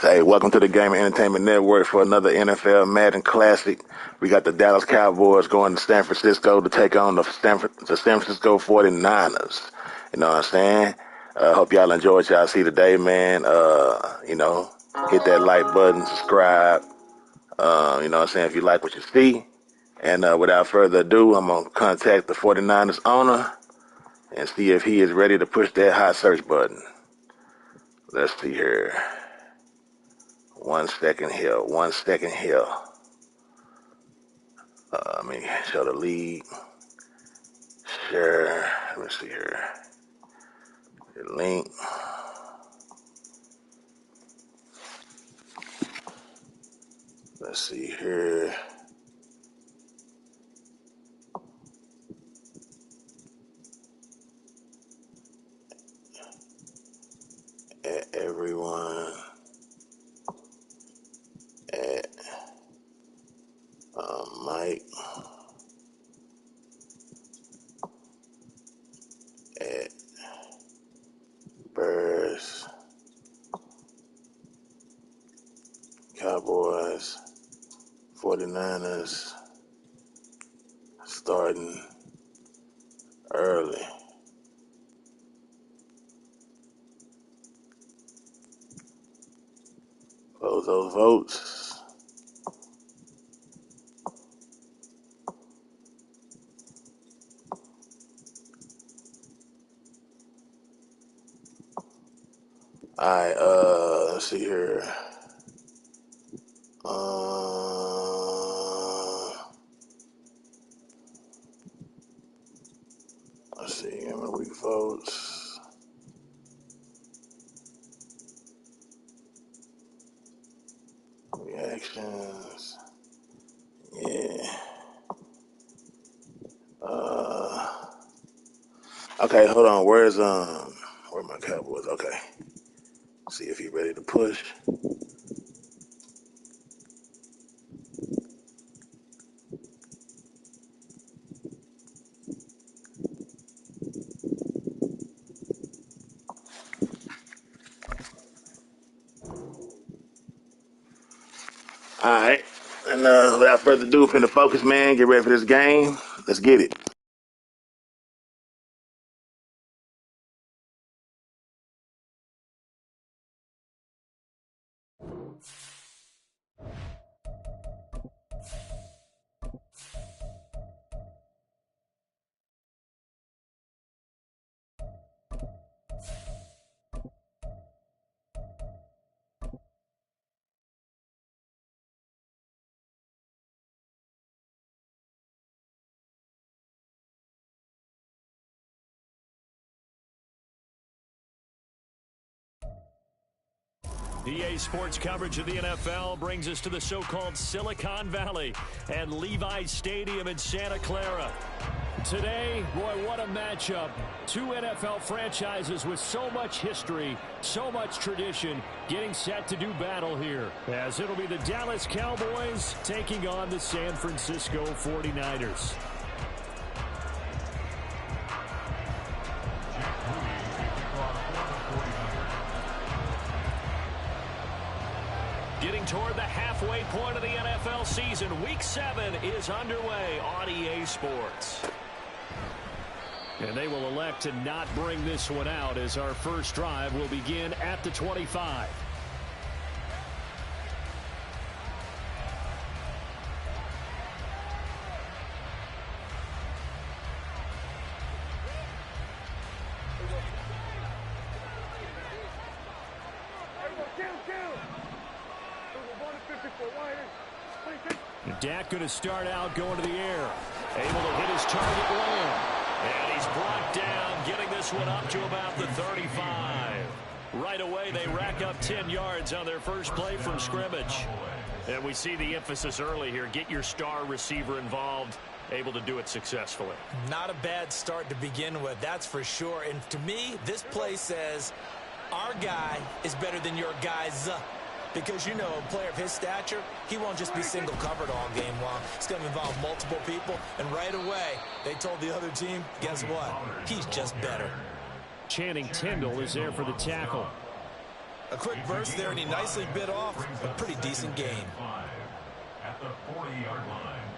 Hey, welcome to the Game and Entertainment Network for another NFL Madden Classic. We got the Dallas Cowboys going to San Francisco to take on the San Francisco 49ers. You know what I'm saying? Hope y'all enjoy what y'all see today, man. Hit that like button, subscribe. You know what I'm saying? If you like what you see. And without further ado, I'm going to contact the 49ers owner and see if he is ready to push that hot search button. Let's see here. 1 second here. 1 second here. Let me show the lead. Share. Let me see here. The link. Let's see here. At everyone. At Mike. At Bears. Cowboys. 49ers. Starting early. Close those votes. Alright, let's see here. Let's see, how many week votes? Reactions. Yeah. Okay, hold on. Where my Cowboys? Okay. See if he's ready to push. All right. And without further ado, finna focus, man. Get ready for this game. Let's get it. EA Sports coverage of the NFL brings us to the so-called Silicon Valley and Levi's Stadium in Santa Clara. Today, boy, what a matchup. Two NFL franchises with so much history, so much tradition, getting set to do battle here. As it'll be the Dallas Cowboys taking on the San Francisco 49ers. Getting toward the halfway point of the NFL season, Week 7 is underway on EA Sports. And they will elect to not bring this one out as our first drive will begin at the 25. Dak going to start out going to the air. Able to hit his target land. And he's brought down, getting this one up to about the 35. Right away, they rack up 10 yards on their first play from scrimmage. And we see the emphasis early here. Get your star receiver involved. Able to do it successfully. Not a bad start to begin with, that's for sure. And to me, this play says our guy is better than your guy's. Because, you know, a player of his stature, he won't just be single covered all game long. It's going to involve multiple people. And right away, they told the other team, guess what? He's just better. Channing Tindall is there for the tackle. A quick burst there, and he nicely bit off a pretty decent gain. At the 40-yard line.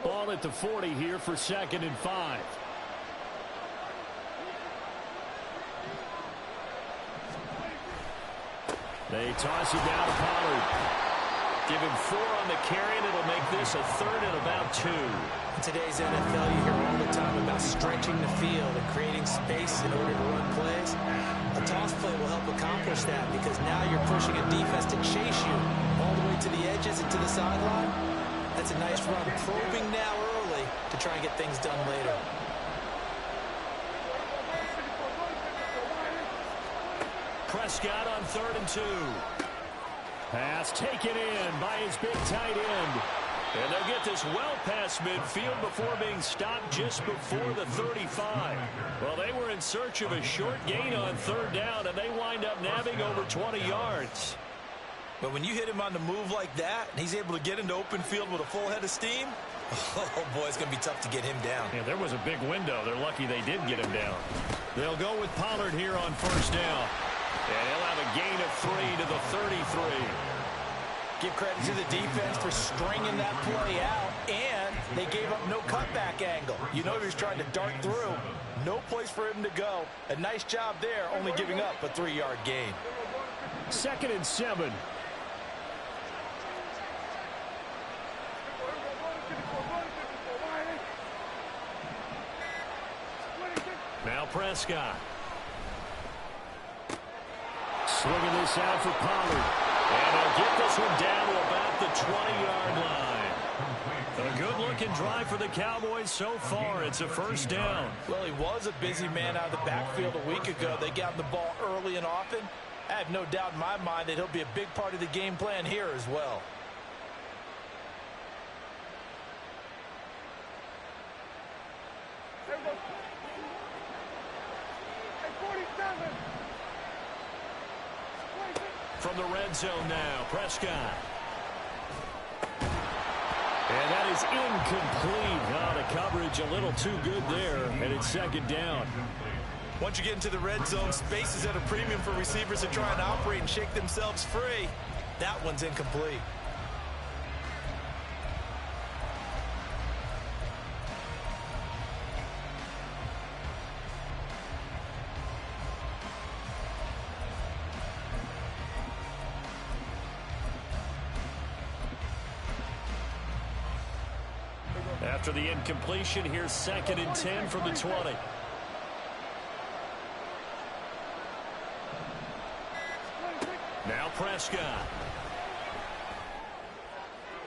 Ball at the 40 here for 2nd and 5. They toss it down to Pollard. Give him 4 on the carry, and it'll make this a 3rd and about 2. In today's NFL, you hear all the time about stretching the field and creating space in order to run plays. A toss play will help accomplish that because now you're pushing a defense to chase you all the way to the edges and to the sideline. That's a nice run, probing now early to try and get things done later. Prescott on 3rd and 2. Pass taken in by his big tight end. And they'll get this well past midfield before being stopped just before the 35. Well, they were in search of a short gain on 3rd down, and they wind up nabbing over 20 yards. But when you hit him on the move like that, and he's able to get into open field with a full head of steam, oh, boy, it's going to be tough to get him down. Yeah, there was a big window. They're lucky they did get him down. They'll go with Pollard here on 1st down. And he'll have a gain of 3 to the 33. Give credit to the defense for stringing that play out, and they gave up no cutback angle. You know he was trying to dart through. No place for him to go. A nice job there, only giving up a 3-yard gain. 2nd and 7. Now Prescott. Swinging this out for Pollard. And he'll get this one down to about the 20-yard line. A good-looking drive for the Cowboys so far. It's a 1st down. Well, he was a busy man out of the backfield a week ago. They got him the ball early and often. I have no doubt in my mind that he'll be a big part of the game plan here as well. From the red zone now, Prescott. And that is incomplete. Oh, the coverage a little too good there, and it's 2nd down. Once you get into the red zone, space is at a premium for receivers to try and operate and shake themselves free. That one's incomplete. After the incompletion, here's 2nd and 10 from the 20. Now Prescott.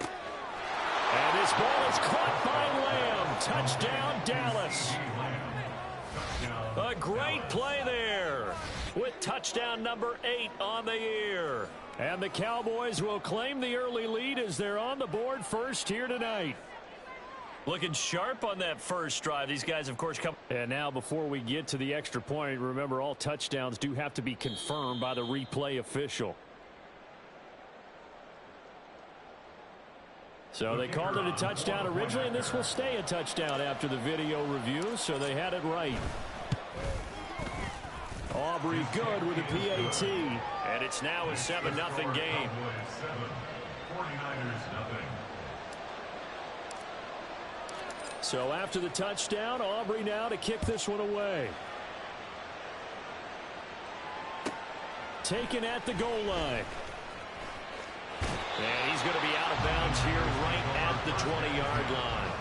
And this ball is caught by Lamb. Touchdown, Dallas. A great play there with touchdown number 8 on the year. And the Cowboys will claim the early lead as they're on the board first here tonight. Looking sharp on that first drive. These guys, of course, come. And now before we get to the extra point, remember all touchdowns do have to be confirmed by the replay official. So they called it a touchdown originally, and this will stay a touchdown after the video review, so they had it right. Aubrey good with a PAT, and it's now a 7-0 game. 49ers nothing. So after the touchdown, Aubrey now to kick this one away. Taken at the goal line. And he's going to be out of bounds here right at the 20-yard line.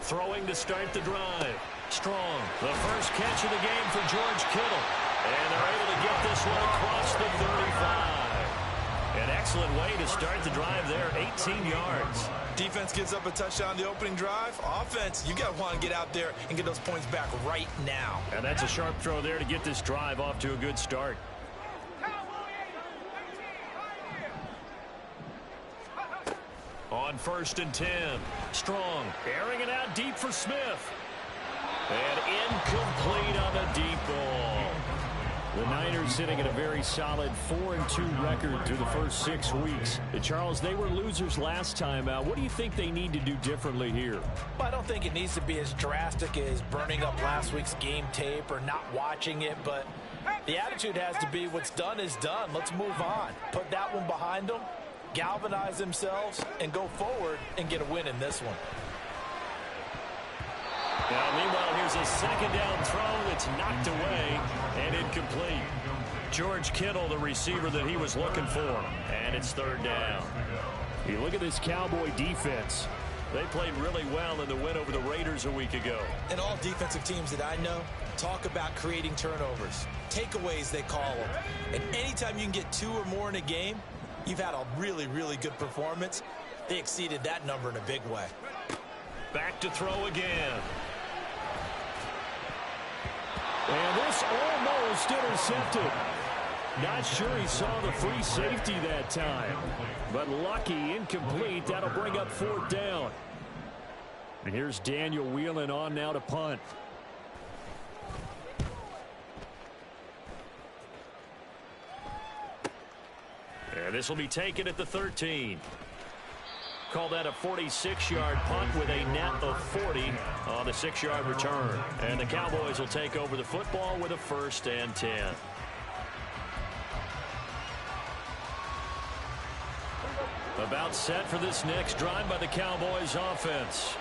Throwing to start the drive. Strong. The first catch of the game for George Kittle. And they're able to get this one across the 35. An excellent way to start the drive there, 18 yards. Defense gives up a touchdown the opening drive. Offense, you got to want to get out there and get those points back right now. And that's a sharp throw there to get this drive off to a good start. on 1st and 10. Strong airing it out deep for Smith. And incomplete on the deep ball. The Niners sitting at a very solid 4-2 record through the first 6 weeks. Charles, they were losers last time out. What do you think they need to do differently here? Well, I don't think it needs to be as drastic as burning up last week's game tape or not watching it, but the attitude has to be what's done is done. Let's move on. Put that one behind them, galvanize themselves, and go forward and get a win in this one. Now, meanwhile, here's a second down throw that's knocked away and incomplete. George Kittle, the receiver that he was looking for, and it's 3rd down. You look at this Cowboy defense. They played really well in the win over the Raiders a week ago. And all defensive teams that I know talk about creating turnovers. Takeaways, they call them. And anytime you can get 2 or more in a game, you've had a really, really good performance. They exceeded that number in a big way. Back to throw again. And this almost intercepted. Not sure he saw the free safety that time. But lucky, incomplete. That'll bring up 4th down. And here's Daniel Whelan on now to punt. And this will be taken at the 13. Call that a 46-yard punt with a net of 40 on the 6-yard return. And the Cowboys will take over the football with a 1st and 10. About set for this next drive by the Cowboys offense.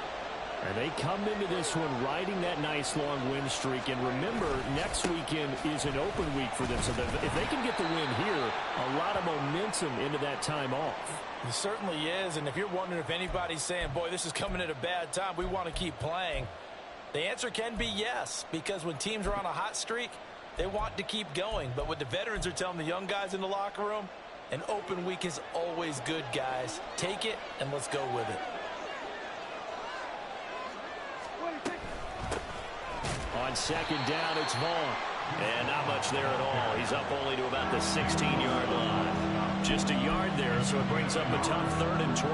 And they come into this one riding that nice long win streak. And remember, next weekend is an open week for them. So that if they can get the win here, a lot of momentum into that time off. It certainly is. And if you're wondering if anybody's saying, boy, this is coming at a bad time, we want to keep playing, the answer can be yes. Because when teams are on a hot streak, they want to keep going. But what the veterans are telling the young guys in the locker room, an open week is always good, guys. Take it and let's go with it. On 2nd down, it's Vaughn. And not much there at all. He's up only to about the 16-yard line. Just a yard there, so it brings up a tough 3rd and 12.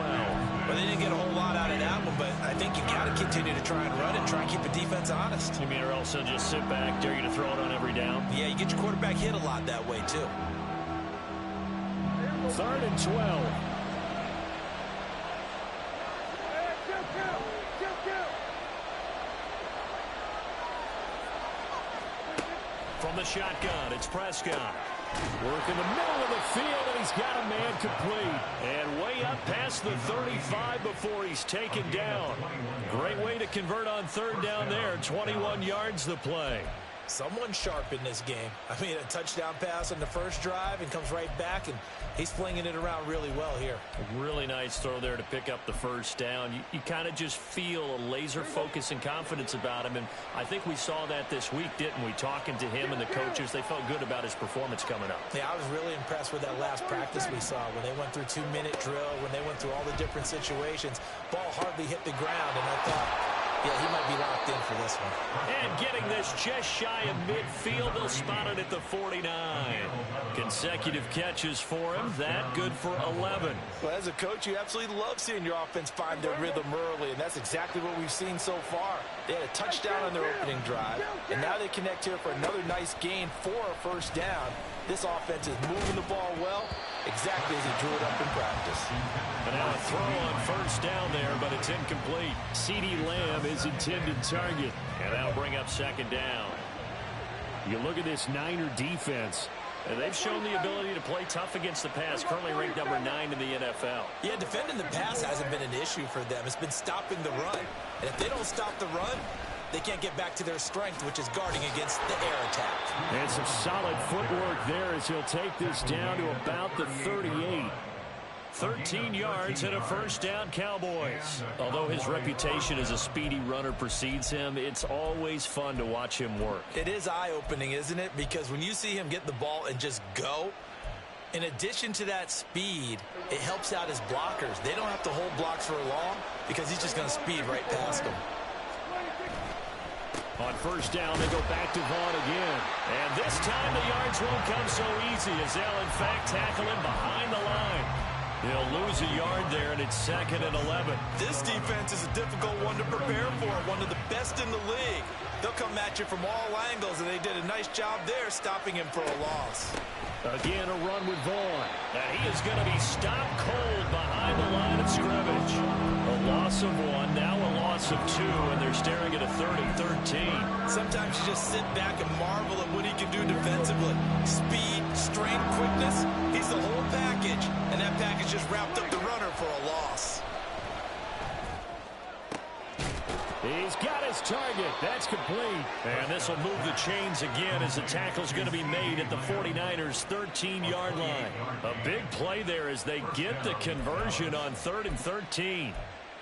Well, they didn't get a whole lot out of that one, but I think you got to continue to try and run it, try and keep the defense honest. You mean, or else they'll just sit back, dare you to throw it on every down? Yeah, you get your quarterback hit a lot that way, too. 3rd and 12. From the shotgun, it's Prescott. Work in the middle of the field, and he's got a man complete. And way up past the 35 before he's taken down. Great way to convert on 3rd down there. 21 yards the play. Someone sharp in this game. I mean, a touchdown pass on the first drive and comes right back, and he's flinging it around really well here. A really nice throw there to pick up the 1st down. You kind of just feel a laser focus and confidence about him, and I think we saw that this week, didn't we? Talking to him and the coaches, they felt good about his performance coming up. Yeah, I was really impressed with that last practice we saw when they went through 2-minute drill, when they went through all the different situations. Ball hardly hit the ground, and I thought, yeah, he might be locked in for this one. And getting this just shy of midfield, they'll spot it at the 49. Consecutive catches for him. That good for 11. Well, as a coach, you absolutely love seeing your offense find their rhythm early, and that's exactly what we've seen so far. They had a touchdown on their opening drive, and now they connect here for another nice gain for a 1st down. This offense is moving the ball well, exactly as he drew it up in practice. And now a throw on 1st down there, but it's incomplete. CeeDee Lamb is intended target, and that'll bring up 2nd down. You look at this Niner defense, and they've shown the ability to play tough against the pass, currently ranked number 9 in the NFL. Yeah, defending the pass hasn't been an issue for them. It's been stopping the run. And if they don't stop the run, they can't get back to their strength, which is guarding against the air attack. And some solid footwork there as he'll take this down to about the 38. 13 yards and a 1st down, Cowboys. Although his reputation as a speedy runner precedes him, it's always fun to watch him work. It is eye-opening, isn't it? Because when you see him get the ball and just go, in addition to that speed, it helps out his blockers. They don't have to hold blocks for long because he's just going to speed right past them. On 1st down, they go back to Vaughn again. And this time the yards won't come so easy as they'll, in fact, tackle him behind the line. He'll lose a yard there, and it's 2nd and 11. This defense is a difficult one to prepare for, one of the best in the league. They'll come at you from all angles, and they did a nice job there stopping him for a loss. Again, a run with Vaughn. And he is going to be stopped cold behind the line of scrimmage. A loss of 1, now a loss of 2, and they're staring at a 3rd and 13. Sometimes you just sit back and marvel at what he can do defensively. Speed, strength, quickness. He's the whole package, and that package just wrapped up the runner for a loss. He's got his target. That's complete. And this will move the chains again as the tackle's going to be made at the 49ers' 13-yard line. A big play there as they get the conversion on 3rd and 13.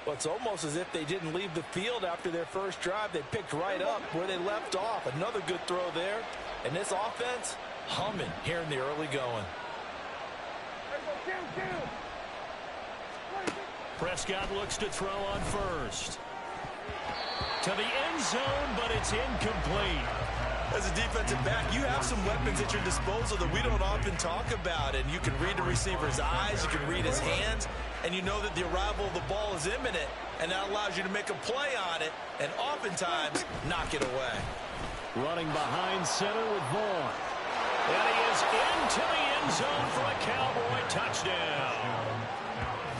Well, it's almost as if they didn't leave the field after their first drive. They picked right up where they left off. Another good throw there. And this offense, humming here in the early going. Prescott looks to throw on first. To the end zone, but it's incomplete. As a defensive back, you have some weapons at your disposal that we don't often talk about. And you can read the receiver's eyes, you can read his hands, and you know that the arrival of the ball is imminent. And that allows you to make a play on it and oftentimes knock it away. Running behind center with Vaughn. And he is into the end zone for a Cowboy touchdown.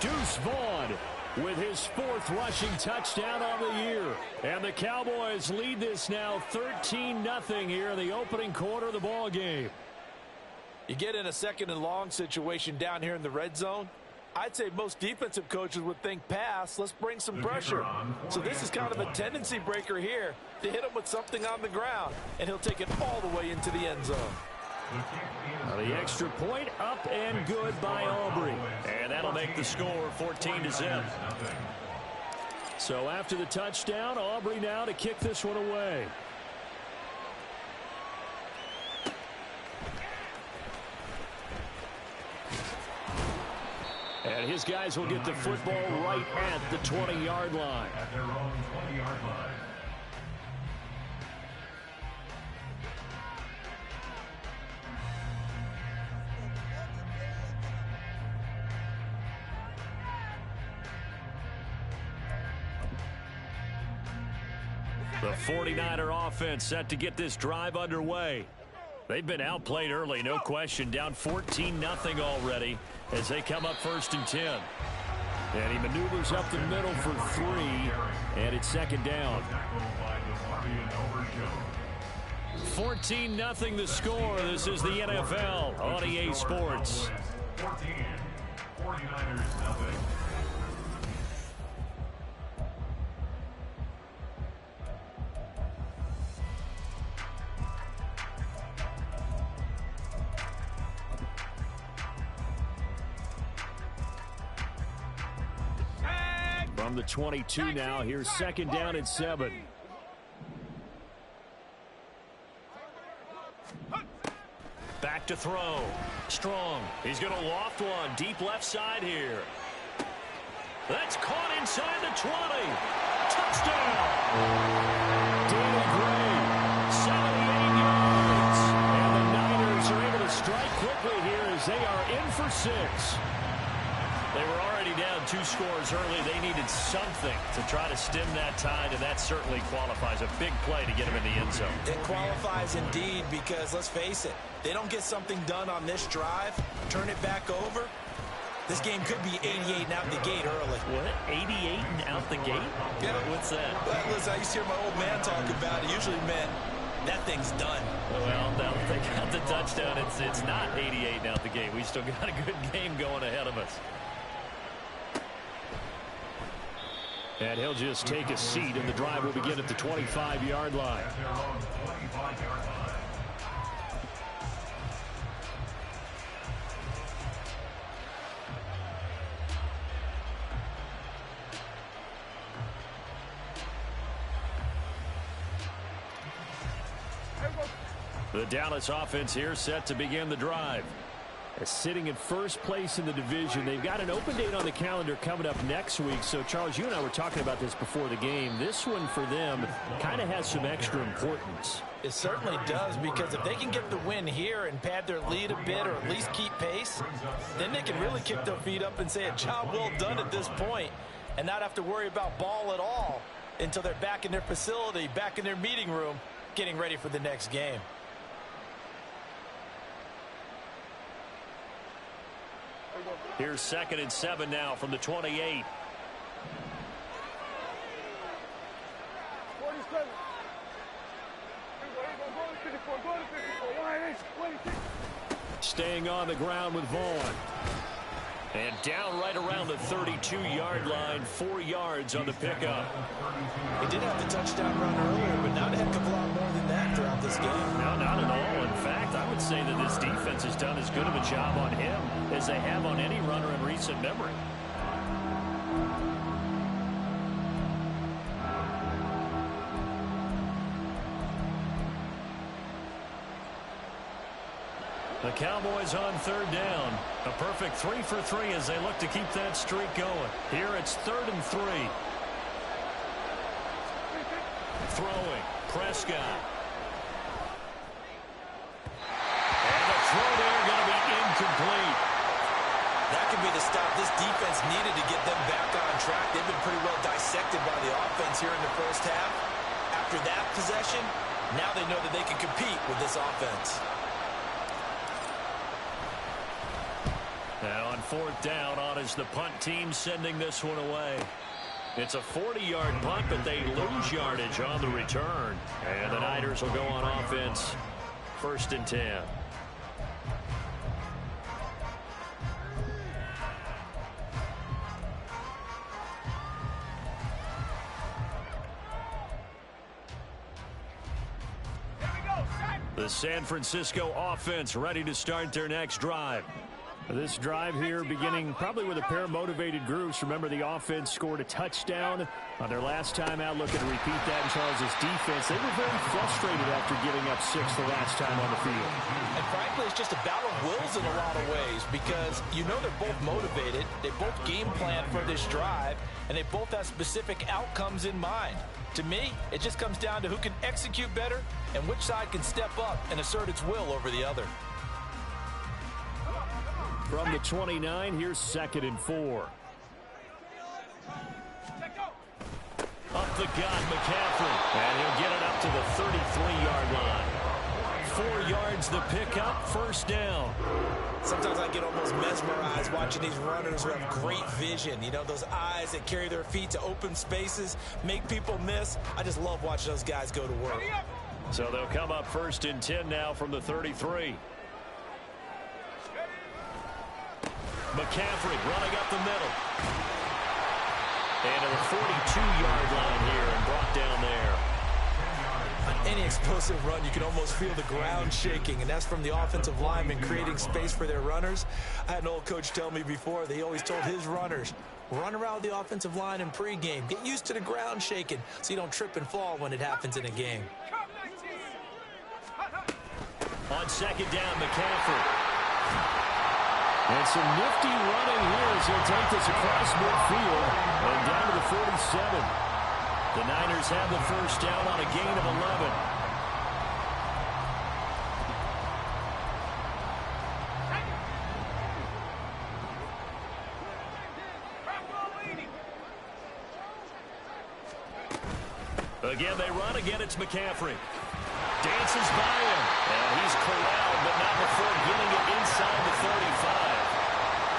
Deuce Vaughn with his 4th rushing touchdown on the year. And the Cowboys lead this now 13-0 here in the opening quarter of the ball game. You get in a 2nd and long situation down here in the red zone. I'd say most defensive coaches would think pass, let's bring some pressure. So this is kind of a tendency breaker here to hit him with something on the ground. And he'll take it all the way into the end zone. The extra point up and good by Aubrey. And that'll make the score 14-0. So after the touchdown, Aubrey now to kick this one away. And his guys will get the football right at the 20-yard line. At their own 20-yard line. The 49er offense set to get this drive underway. They've been outplayed early, no question. Down 14-0 already as they come up 1st and 10. And he maneuvers up the middle for 3, and it's 2nd down. 14-0 the score. This is the NFL on EA Sports. 14, 49ers nothing. From the 22 now, here's 2nd down and 7. Back to throw. Strong. He's going to loft one. Deep left side here. That's caught inside the 20. Touchdown. David Gray, 78 yards. And the Niners are able to strike quickly here as they are in for 6. They were already down 2 scores early. They needed something to try to stem that tide, and that certainly qualifies. A big play to get them in the end zone. It qualifies indeed because, let's face it, they don't get something done on this drive, turn it back over, this game could be 88 and out the gate early. What? 88 and out the gate? Yeah. What's that? Well, listen, I used to hear my old man talk about it. Usually meant that thing's done. Well, now that they got the touchdown, it's not 88 and out the gate. We still got a good game going ahead of us. And he'll just take a seat, and the drive will begin at the 25-yard line. At their own 25-yard line. The Dallas offense here set to begin the drive. Sitting in first place in the division. They've got an open date on the calendar coming up next week. So, Charles, you and I were talking about this before the game. This one for them kind of has some extra importance. It certainly does, because if they can get the win here and pad their lead a bit, or at least keep pace, then they can really kick their feet up and say a job well done at this point and not have to worry about ball at all until they're back in their facility, back in their meeting room, getting ready for the next game. Here's 2nd and 7 now from the 28. Staying on the ground with Vaughn. And down right around the 32-yard line, 4 yards on the pickup. He did have the touchdown run earlier, but not a heck of a lot more than that throughout this game. No, not at all. In fact, I would say that this defense has done as good of a job on him as they have on any runner in recent memory. The Cowboys on 3rd down. A perfect 3 for 3 as they look to keep that streak going. Here it's 3rd and 3. Throwing. Prescott. And the throw there going to be incomplete. That could be the stop this defense needed to get them back on track. They've been pretty well dissected by the offense here in the first half. After that possession, now they know that they can compete with this offense. Now on 4th down, on is the punt team sending this one away. It's a 40-yard punt, but they lose yardage on the return. And the Niners will go on offense. 1st and 10. The San Francisco offense ready to start their next drive. This drive here beginning probably with a pair of motivated groups. Remember, the offense scored a touchdown on their last time out. Looking to repeat that in Charles's defense. They were very frustrated after giving up 6 the last time on the field. And frankly, it's just a battle of wills in a lot of ways, because you know they're both motivated. They both game plan for this drive, and they both have specific outcomes in mind. To me, it just comes down to who can execute better and which side can step up and assert its will over the other. From the 29, here's 2nd and 4. Up the gut, McCaffrey. And he'll get it up to the 33-yard line. 4 yards the pickup, 1st down. Sometimes I get almost mesmerized watching these runners who have great vision. You know, those eyes that carry their feet to open spaces, make people miss. I just love watching those guys go to work. So they'll come up 1st and 10 now from the 33. McCaffrey running up the middle. And to the 42-yard line here and brought down there. On any explosive run, you can almost feel the ground shaking, and that's from the offensive linemen creating space for their runners. I had an old coach tell me before, they always told his runners, run around the offensive line in pregame. Get used to the ground shaking so you don't trip and fall when it happens in a game. On 2nd down, McCaffrey. And some nifty running here as he'll take this across midfield and down to the 47. The Niners have the 1st down on a gain of 11. Again, they run. Again, it's McCaffrey. Dances by him. And he's corralled, but not before getting it inside the 35.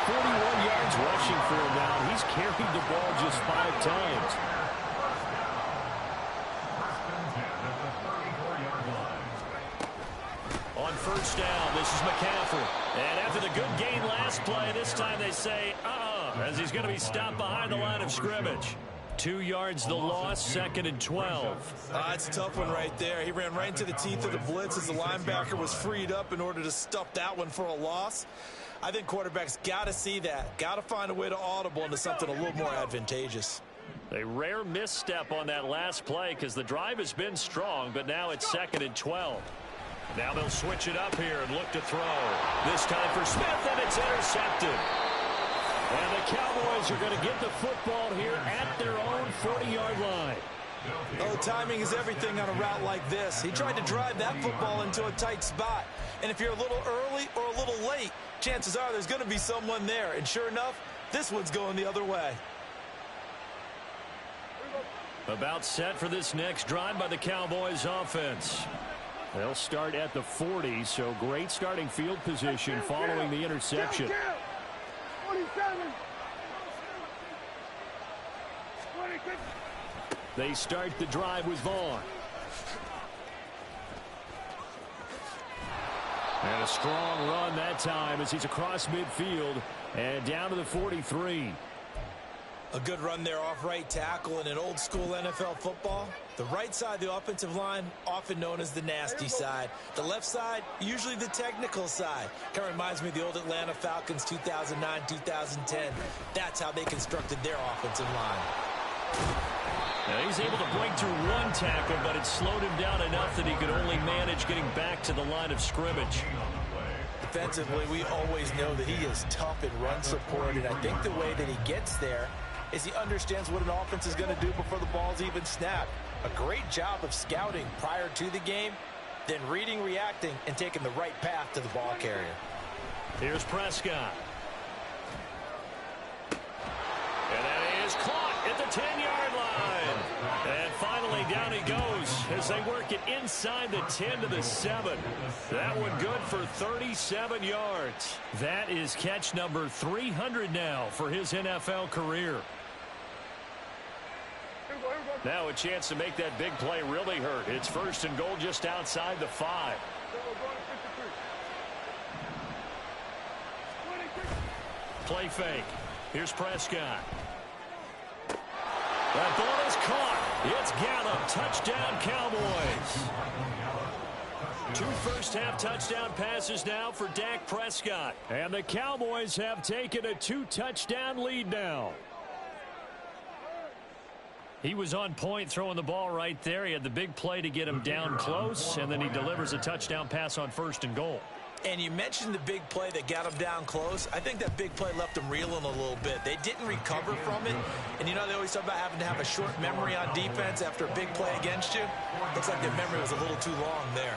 41 yards rushing for him now. He's carried the ball just 5 times. On 1st down, this is McCaffrey. And after the good gain last play, this time they say, as he's going to be stopped behind the line of scrimmage. 2 yards the loss, 2nd and 12. That's a tough one right there. He ran right into the teeth of the blitz as the linebacker was freed up in order to stuff that one for a loss. I think quarterbacks got to see that. Got to find a way to audible into something a little more advantageous. A rare misstep on that last play because the drive has been strong, but now it's 2nd and 12. Now they'll switch it up here and look to throw. This time for Smith, and it's intercepted. And the Cowboys are going to get the football here at their own 40-yard line. Oh, timing is everything on a route like this. He tried to drive that football into a tight spot. And if you're a little early or a little late, chances are there's going to be someone there. And sure enough, this one's going the other way. About set for this next drive by the Cowboys offense. They'll start at the 40, so great starting field position following the interception. 27. They start the drive with Vaughn. And a strong run that time as he's across midfield and down to the 43. A good run there off right tackle in an old school NFL football. The right side of the offensive line, often known as the nasty side. The left side, usually the technical side. Kind of reminds me of the old Atlanta Falcons 2009, 2010. That's how they constructed their offensive line. Now he's able to break through one tackle, but it slowed him down enough that he could only manage getting back to the line of scrimmage. Defensively, we always know that he is tough in run support, and I think the way that he gets there is he understands what an offense is going to do before the ball's even snapped. A great job of scouting prior to the game, then reading, reacting, and taking the right path to the ball carrier. Here's Prescott. And that is caught at the 10-yard line. And finally down he goes as they work it inside the 10 to the 7. That one good for 37 yards. That is catch number 300 now for his NFL career. Now a chance to make that big play really hurt. It's first and goal just outside the 5. Play fake. Here's Prescott. That ball is caught. It's Gallup. Touchdown, Cowboys. 2 first-half touchdown passes now for Dak Prescott. And the Cowboys have taken a 2-touchdown lead now. He was on point throwing the ball right there. He had the big play to get him down close, and then he delivers a touchdown pass on first and goal. And you mentioned the big play that got him down close. I think that big play left him reeling a little bit. They didn't recover from it. And, you know, they always talk about having to have a short memory on defense after a big play against you. Looks like the memory was a little too long there.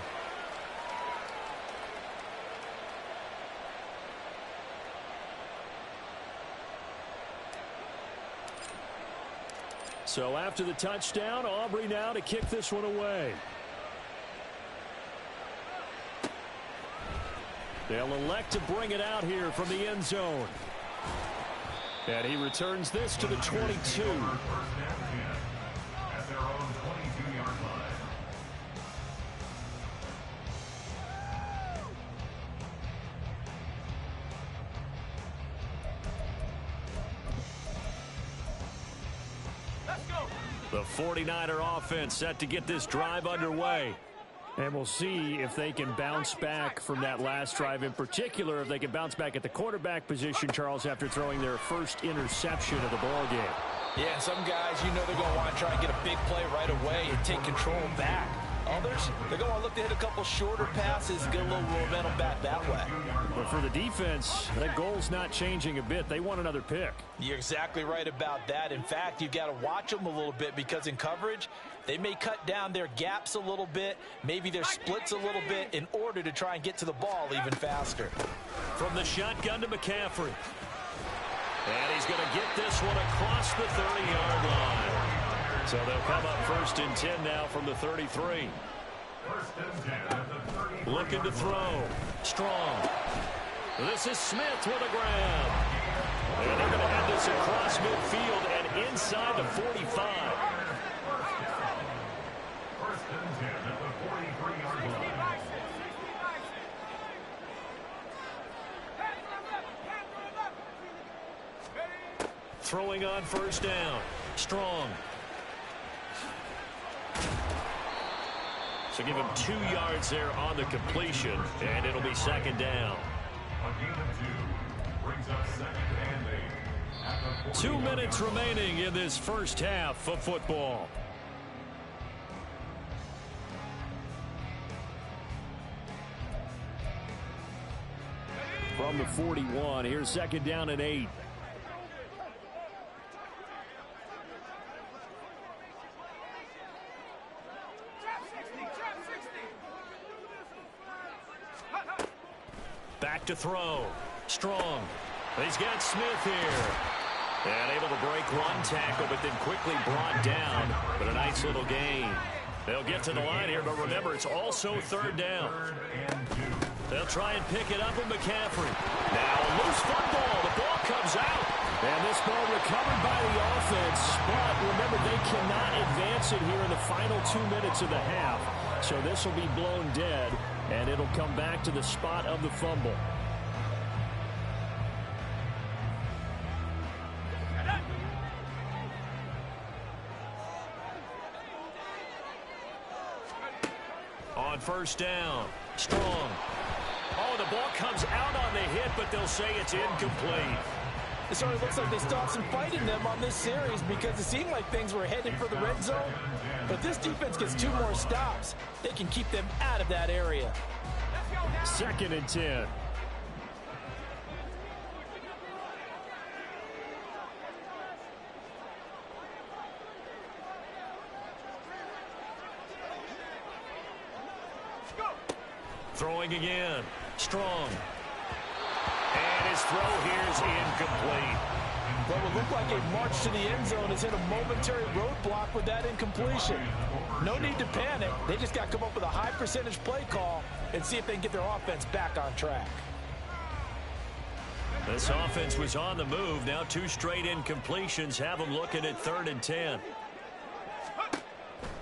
So after the touchdown, Aubrey now to kick this one away. They'll elect to bring it out here from the end zone. And he returns this to the 22. At their own 22-yard line. The 49er offense set to get this drive underway. And we'll see if they can bounce back from that last drive, in particular if they can bounce back at the quarterback position, Charles, after throwing their first interception of the ball game. Yeah, and some guys, you know, they're going to want to try and get a big play right away and take control back. Others, they're going to want to look to hit a couple shorter passes, get a little momentum back that way. But for the defense, that goal's not changing a bit. They want another pick. You're exactly right about that. In fact, you've got to watch them a little bit because in coverage, they may cut down their gaps a little bit, maybe their splits a little bit in order to try and get to the ball even faster. From the shotgun to McCaffrey. And he's going to get this one across the 30-yard line. So they'll come up first and 10 now from the 33. Looking to throw. Strong. This is Smith with a grab. And they're going to have this across midfield and inside the 45. First and 10 at the 43-yard line. Throwing on first down. Strong. So give him 2 yards there on the completion, and it'll be second down. A gain of 2 brings up second and 8. At the 2 minutes remaining in this first half of football. from the 41. Here's second down and 8. Back to throw. Strong. He's got Smith here. And able to break one tackle, but then quickly brought down. But a nice little gain. They'll get to the line here, but remember, it's also third down. They'll try and pick it up with McCaffrey. Now a loose football. The ball comes out. And this ball recovered by the offense. But remember, they cannot advance it here in the final 2 minutes of the half. So this will be blown dead, and it'll come back to the spot of the fumble. On first down, Strong. Oh, the ball comes out on the hit, but they'll say it's incomplete. It sort of looks like they stopped some fight in them on this series because it seemed like things were headed for the red zone. But this defense gets 2 more stops. They can keep them out of that area. Second and 10. Throwing again. Strong. And his throw here is incomplete. What would look like a march to the end zone has hit a momentary roadblock with that incompletion. No need to panic. They just got to come up with a high percentage play call and see if they can get their offense back on track. This offense was on the move. Now 2 straight incompletions have them looking at 3rd and 10.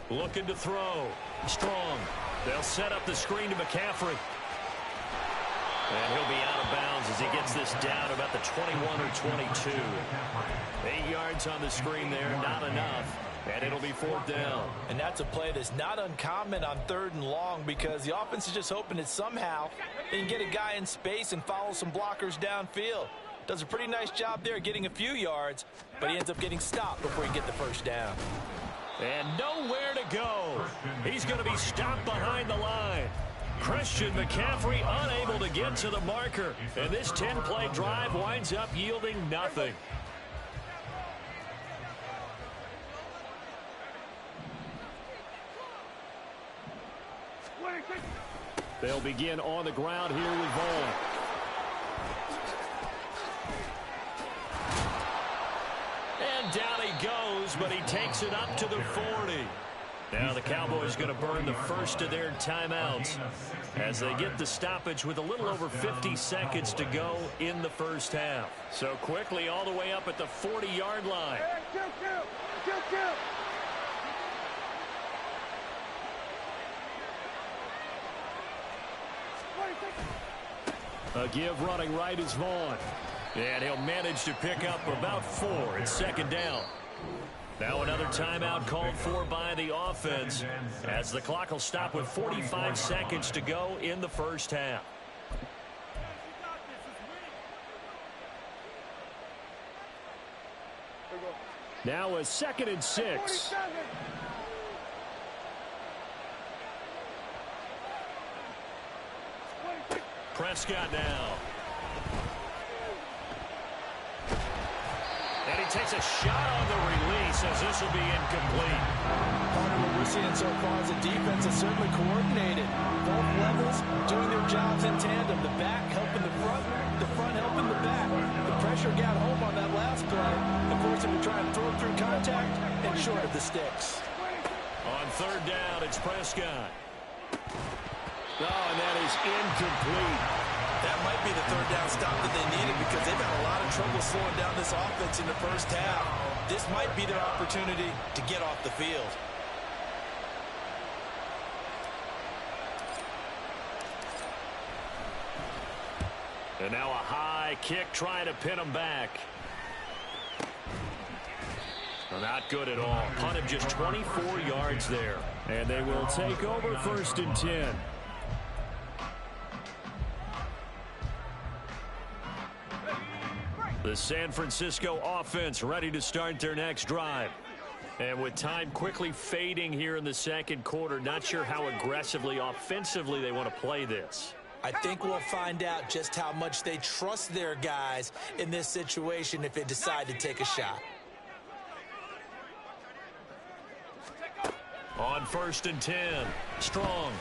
Looking to throw. Strong. They'll set up the screen to McCaffrey. And he'll be out of bounds as he gets this down about the 21 or 22. 8 yards on the screen there, not enough. And it'll be 4th down. And that's a play that's not uncommon on 3rd and long because the offense is just hoping that somehow they can get a guy in space and follow some blockers downfield. Does a pretty nice job there getting a few yards, but he ends up getting stopped before he gets the first down. And nowhere to go. He's going to be stopped behind the line. Christian McCaffrey unable to get to the marker. And this 10-play drive winds up yielding nothing. They'll begin on the ground here with Vaughn. And down he goes, but he takes it up to the 40. Now the Cowboys going to burn the first of their timeouts as they get the stoppage with a little over 50 seconds to go in the first half. So quickly all the way up at the 40-yard line. A give running right is Vaughn. And he'll manage to pick up about 4. It's 2nd down. Now another timeout called for by the offense as the clock will stop with 45 seconds to go in the first half. Now a 2nd and 6. Prescott now. And he takes a shot on the release as this will be incomplete. Part of what we're seeing so far is the defense is certainly coordinated. Both levels doing their jobs in tandem. The back helping the front helping the back. The pressure got home on that last play. Of course, if you try and throw through contact and short of the sticks. On 3rd down, it's Prescott. Oh, and that is incomplete. That might be the 3rd down stop that they needed because they've had a lot of trouble slowing down this offense in the first half. This might be their opportunity to get off the field. And now a high kick trying to pin him back. Well, not good at all. Punt of just 24 yards there. And they will take over 1st and 10. The San Francisco offense ready to start their next drive. And with time quickly fading here in the 2nd quarter, not sure how aggressively, offensively they want to play this. I think we'll find out just how much they trust their guys in this situation if they decide to take a shot. On 1st and 10, Strong.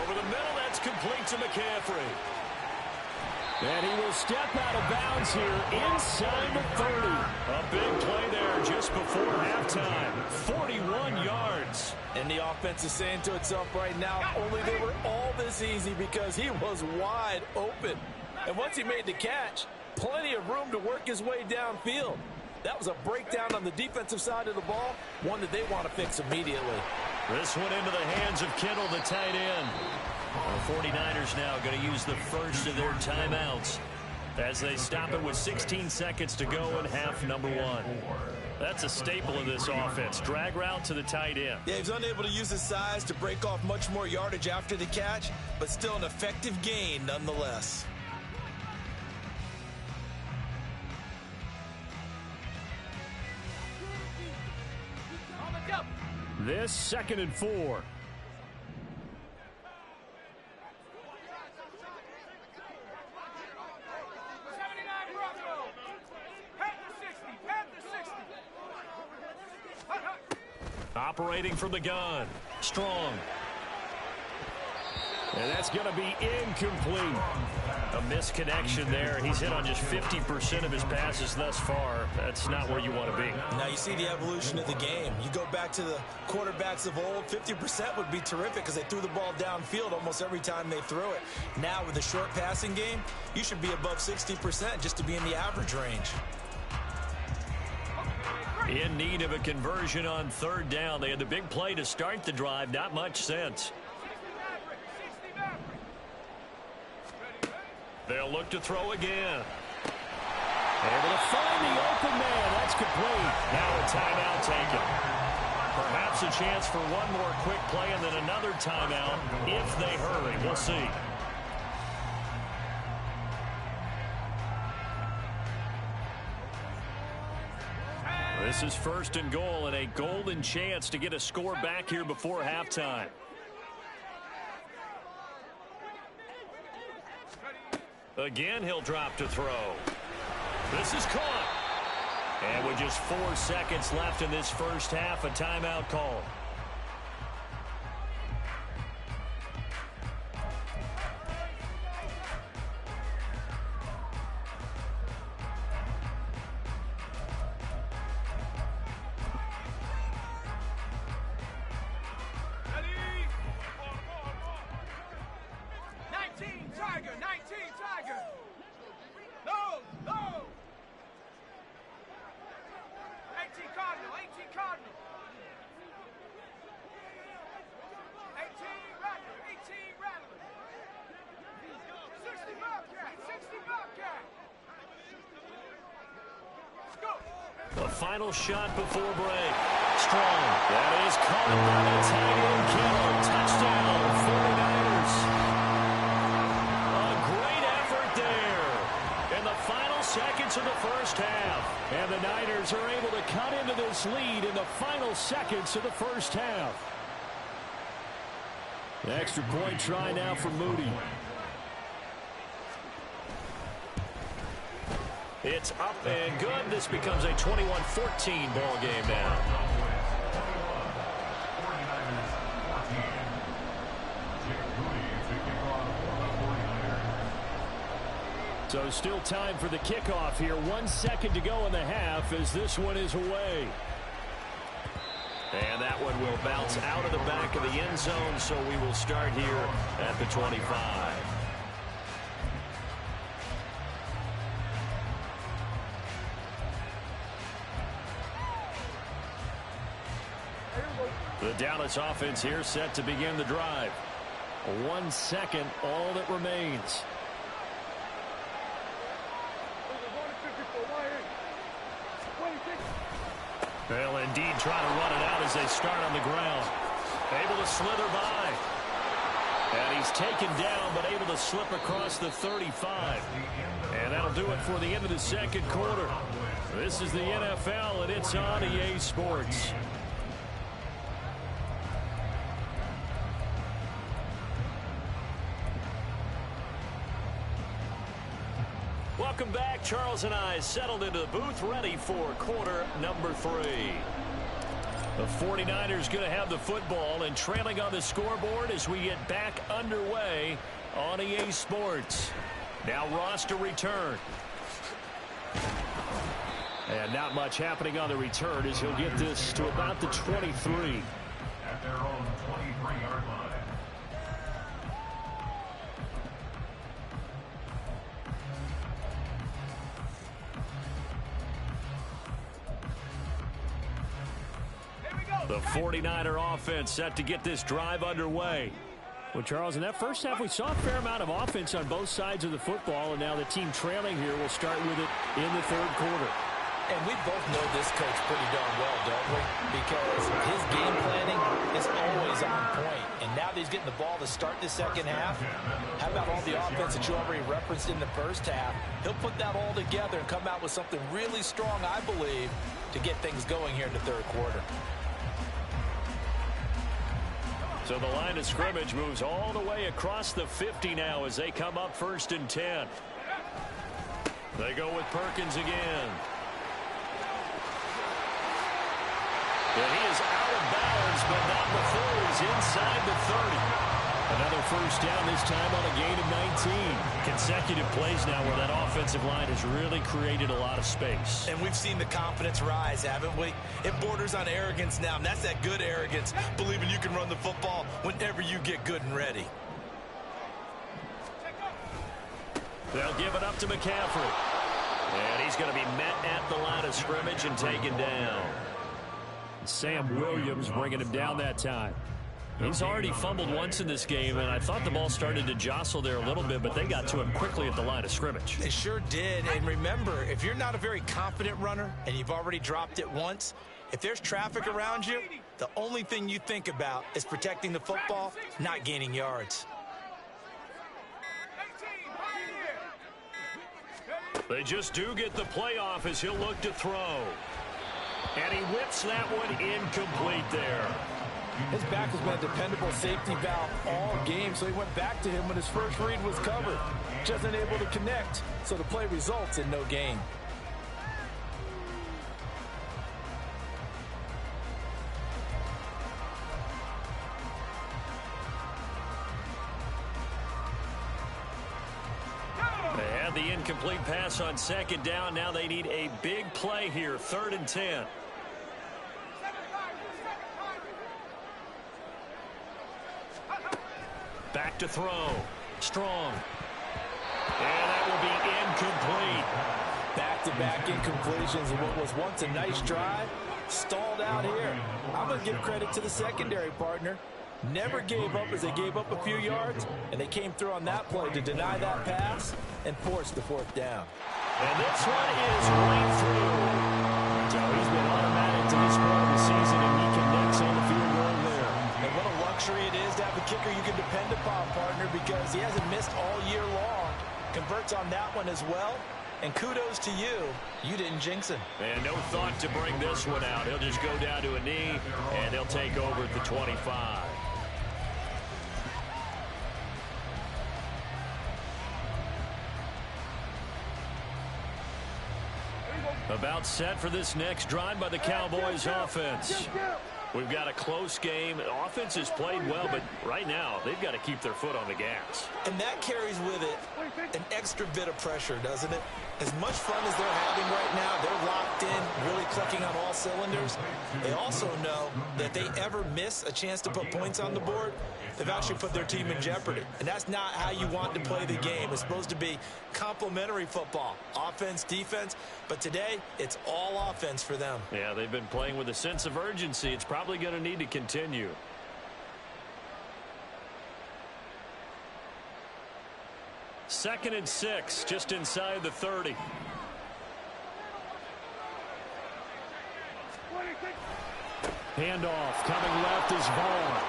Over the middle, that's complete to McCaffrey. And he will step out of bounds here inside the 30. A big play there just before halftime. 41 yards. And the offense is saying to itself right now, only they were all this easy because he was wide open. And once he made the catch, plenty of room to work his way downfield. That was a breakdown on the defensive side of the ball, one that they want to fix immediately. This one into the hands of Kittle, the tight end. The 49ers now going to use the first of their timeouts as they stop it with 16 seconds to go in half number 1. That's a staple of this offense. Drag route to the tight end. Yeah, he's unable to use his size to break off much more yardage after the catch, but still an effective gain nonetheless. This 2nd and 4. Operating from the gun. Strong. And that's going to be incomplete. A misconnection there. He's hit on just 50% of his passes thus far. That's not where you want to be. Now you see the evolution of the game. You go back to the quarterbacks of old, 50% would be terrific because they threw the ball downfield almost every time they threw it. Now with the short passing game, you should be above 60% just to be in the average range. In need of a conversion on 3rd down. They had the big play to start the drive. Not much sense. They'll look to throw again. Able to find the open man. That's complete. Now a timeout taken. Perhaps a chance for one more quick play and then another timeout if they hurry. We'll see. This is 1st and goal and a golden chance to get a score back here before halftime. Again, he'll drop to throw. This is caught. And with just 4 seconds left in this first half, a timeout call. The final shot before break. Strong. That is caught by the tight end Kittle. Touchdown, 49ers. A great effort there in the final seconds of the first half. And the Niners are able to cut into this lead in the final seconds of the first half. The extra point try now for Moody. It's up and good. This becomes a 21-14 ball game now. So still time for the kickoff here. 1 second to go in the half as this one is away. And that one will bounce out of the back of the end zone, so we will start here at the 25. The Dallas offense here set to begin the drive. 1 second, all that remains. They'll indeed try to run it out as they start on the ground. Able to slither by. And he's taken down, but able to slip across the 35. And that'll do it for the end of the second quarter. This is the NFL, and it's on EA Sports. back. Charles and I settled into the booth, ready for quarter number 3. The 49ers going to have the football and trailing on the scoreboard as we get back underway on EA Sports. Now Ross to return. And not much happening on the return as he'll get this to about the 23. At their own 23-yard line. The 49er offense set to get this drive underway. Well, Charles, in that first half, we saw a fair amount of offense on both sides of the football, and now the team trailing here will start with it in the third quarter. And we both know this coach pretty darn well, don't we? Because his game planning is always on point. And now that he's getting the ball to start the second half, how about all the offense that you already referenced in the first half? He'll put that all together and come out with something really strong, I believe, to get things going here in the third quarter. So the line of scrimmage moves all the way across the 50 now as they come up 1st and 10. They go with Perkins again. And he is out of bounds, but not before he's inside the 30. Another first down, this time on a gain of 19. Consecutive plays now where that offensive line has really created a lot of space. And we've seen the confidence rise, haven't we? It borders on arrogance now, and that's that good arrogance, believing you can run the football whenever you get good and ready. They'll give it up to McCaffrey. And he's going to be met at the line of scrimmage and taken down. Sam Williams bringing him down that time. He's already fumbled once in this game, and I thought the ball started to jostle there a little bit, but they got to him quickly at the line of scrimmage. They sure did. And remember, if you're not a very confident runner and you've already dropped it once, if there's traffic around you, the only thing you think about is protecting the football, not gaining yards. They just do get the playoff as he'll look to throw. And he whips that one incomplete there. His back has been a dependable safety valve all game, so he went back to him when his first read was covered. Just unable to connect, so the play results in no gain. They had the incomplete pass on 2nd down. Now they need a big play here, 3rd and 10. Back to throw. Strong. And that will be incomplete. Back-to-back incompletions of what was once a nice drive. Stalled out here. I'm going to give credit to the secondary partner. Never gave up as they gave up a few yards, and they came through on that play to deny that pass and force the 4th down. And this one is right through. So he's been automatic to this part of the season, and he connects on the field goal there. And what a luxury it is to have a kicker you can depend upon, partner, because he hasn't missed all year long. Converts on that one as well. And kudos to you. You didn't jinx him. And no thought to bring this one out. He'll just go down to a knee, and he'll take over at the 25. About set for this next drive by the Cowboys offense. We've got a close game. Offense has played well, but right now they've got to keep their foot on the gas. And that carries with it an extra bit of pressure, doesn't it? As much fun as they're having right now, they're locked in, really clicking on all cylinders. They also know that if they ever miss a chance to put points on the board, they've actually put their team in jeopardy. And that's not how you want to play the game. It's supposed to be complementary football, offense, defense. But today, it's all offense for them. Yeah, they've been playing with a sense of urgency. It's probably going to need to continue. Second and 6, just inside the 30. Handoff coming left is Vaughn.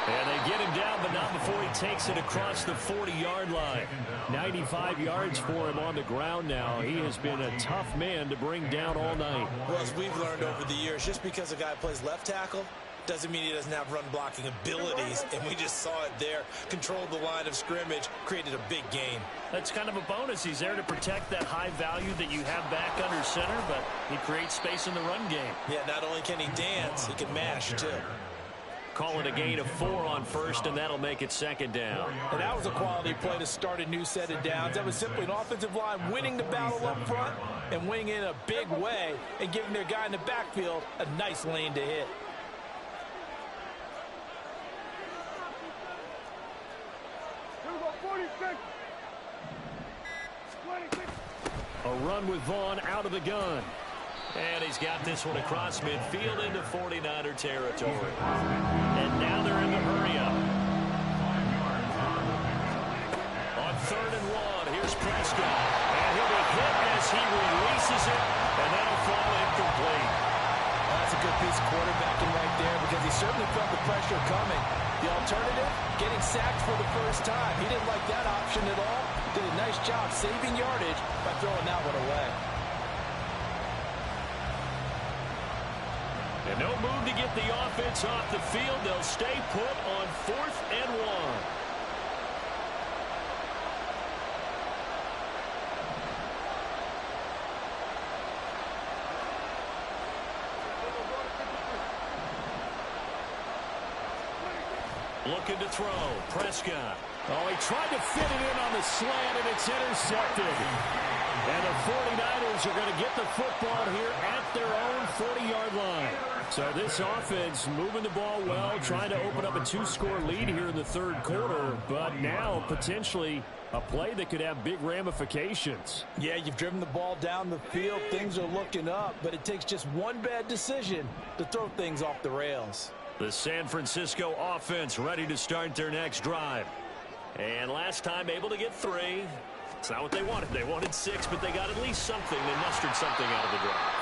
And they get him down, but not before he takes it across the 40-yard line. 95 yards for him on the ground now. He has been a tough man to bring down all night. Well, as we've learned over the years, just because a guy plays left tackle doesn't mean he doesn't have run-blocking abilities, and we just saw it there. Controlled the line of scrimmage, created a big gain. That's kind of a bonus. He's there to protect that high value that you have back under center, but he creates space in the run game. Yeah, not only can he dance, he can mash, too. Call it a gain of 4 on first, and that'll make it second down. And that was a quality play to start a new set of downs. That was simply an offensive line winning the battle up front and winning in a big way and giving their guy in the backfield a nice lane to hit. A run with Vaughn out of the gun. And he's got this one across midfield into 49er territory. And now they're in the hurry-up. On 3rd and 1, here's Prescott. And he'll be hit as he releases it, and that'll fall incomplete. That's a good piece of quarterbacking right there because he certainly felt the pressure coming. The alternative, getting sacked for the first time. He didn't like that option at all. Did a nice job saving yardage by throwing that one away. And no move to get the offense off the field. They'll stay put on 4th and 1. Looking to throw. Prescott. Oh, he tried to fit it in on the slant, and it's intercepted. And the 49ers are going to get the football here at their own 40-yard line. So this offense moving the ball well, trying to open up a 2-score lead here in the 3rd quarter, but now potentially a play that could have big ramifications. Yeah, you've driven the ball down the field. Things are looking up, but it takes just one bad decision to throw things off the rails. The San Francisco offense ready to start their next drive. And last time able to get 3. It's not what they wanted. They wanted 6, but they got at least something. They mustered something out of the drive.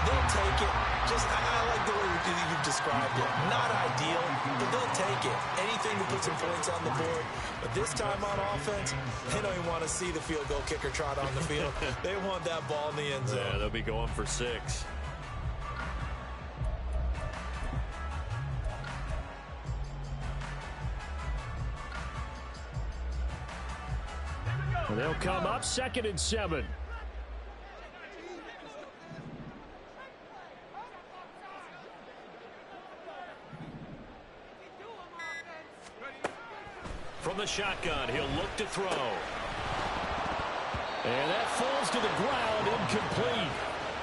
They'll take it. I like the way you've described it. Not ideal, but they'll take it. Anything to put some points on the board. But this time on offense, they don't even want to see the field goal kicker trot on the field. They want that ball in the end zone. Yeah, they'll be going for 6. They'll come up 2nd and 7. From the shotgun, he'll look to throw. And that falls to the ground, incomplete.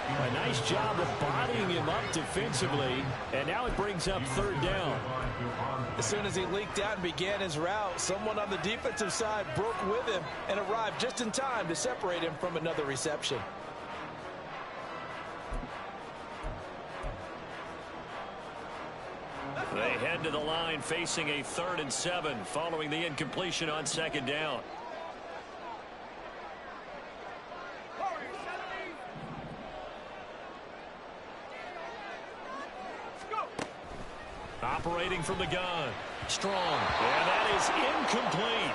A nice job of bodying him up defensively, and now it brings up 3rd down. As soon as he leaked out and began his route, someone on the defensive side broke with him and arrived just in time to separate him from another reception. They head to the line facing a 3rd and 7 following the incompletion on 2nd down. Operating from the gun. Strong. And that is incomplete.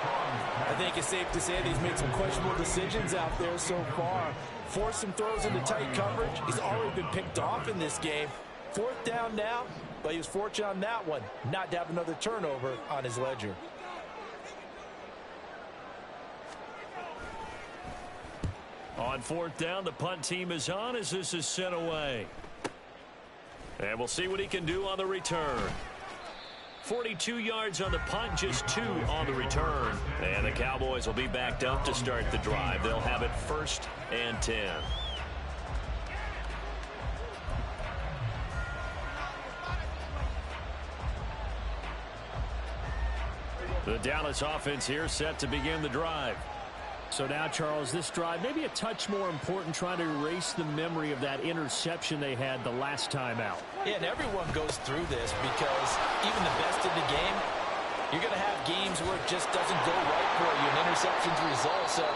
I think it's safe to say that he's made some questionable decisions out there so far. Forced some throws into tight coverage. He's already been picked off in this game. 4th down now, but he was fortunate on that one not to have another turnover on his ledger. On 4th down, the punt team is on as this is sent away. And we'll see what he can do on the return. 42 yards on the punt, just 2 on the return. And the Cowboys will be backed up to start the drive. They'll have it 1st and 10. The Dallas offense here set to begin the drive. So now, Charles, this drive maybe a touch more important, trying to erase the memory of that interception they had the last time out. Yeah, and everyone goes through this because even the best in the game, you're going to have games where it just doesn't go right for you, and interceptions result. So,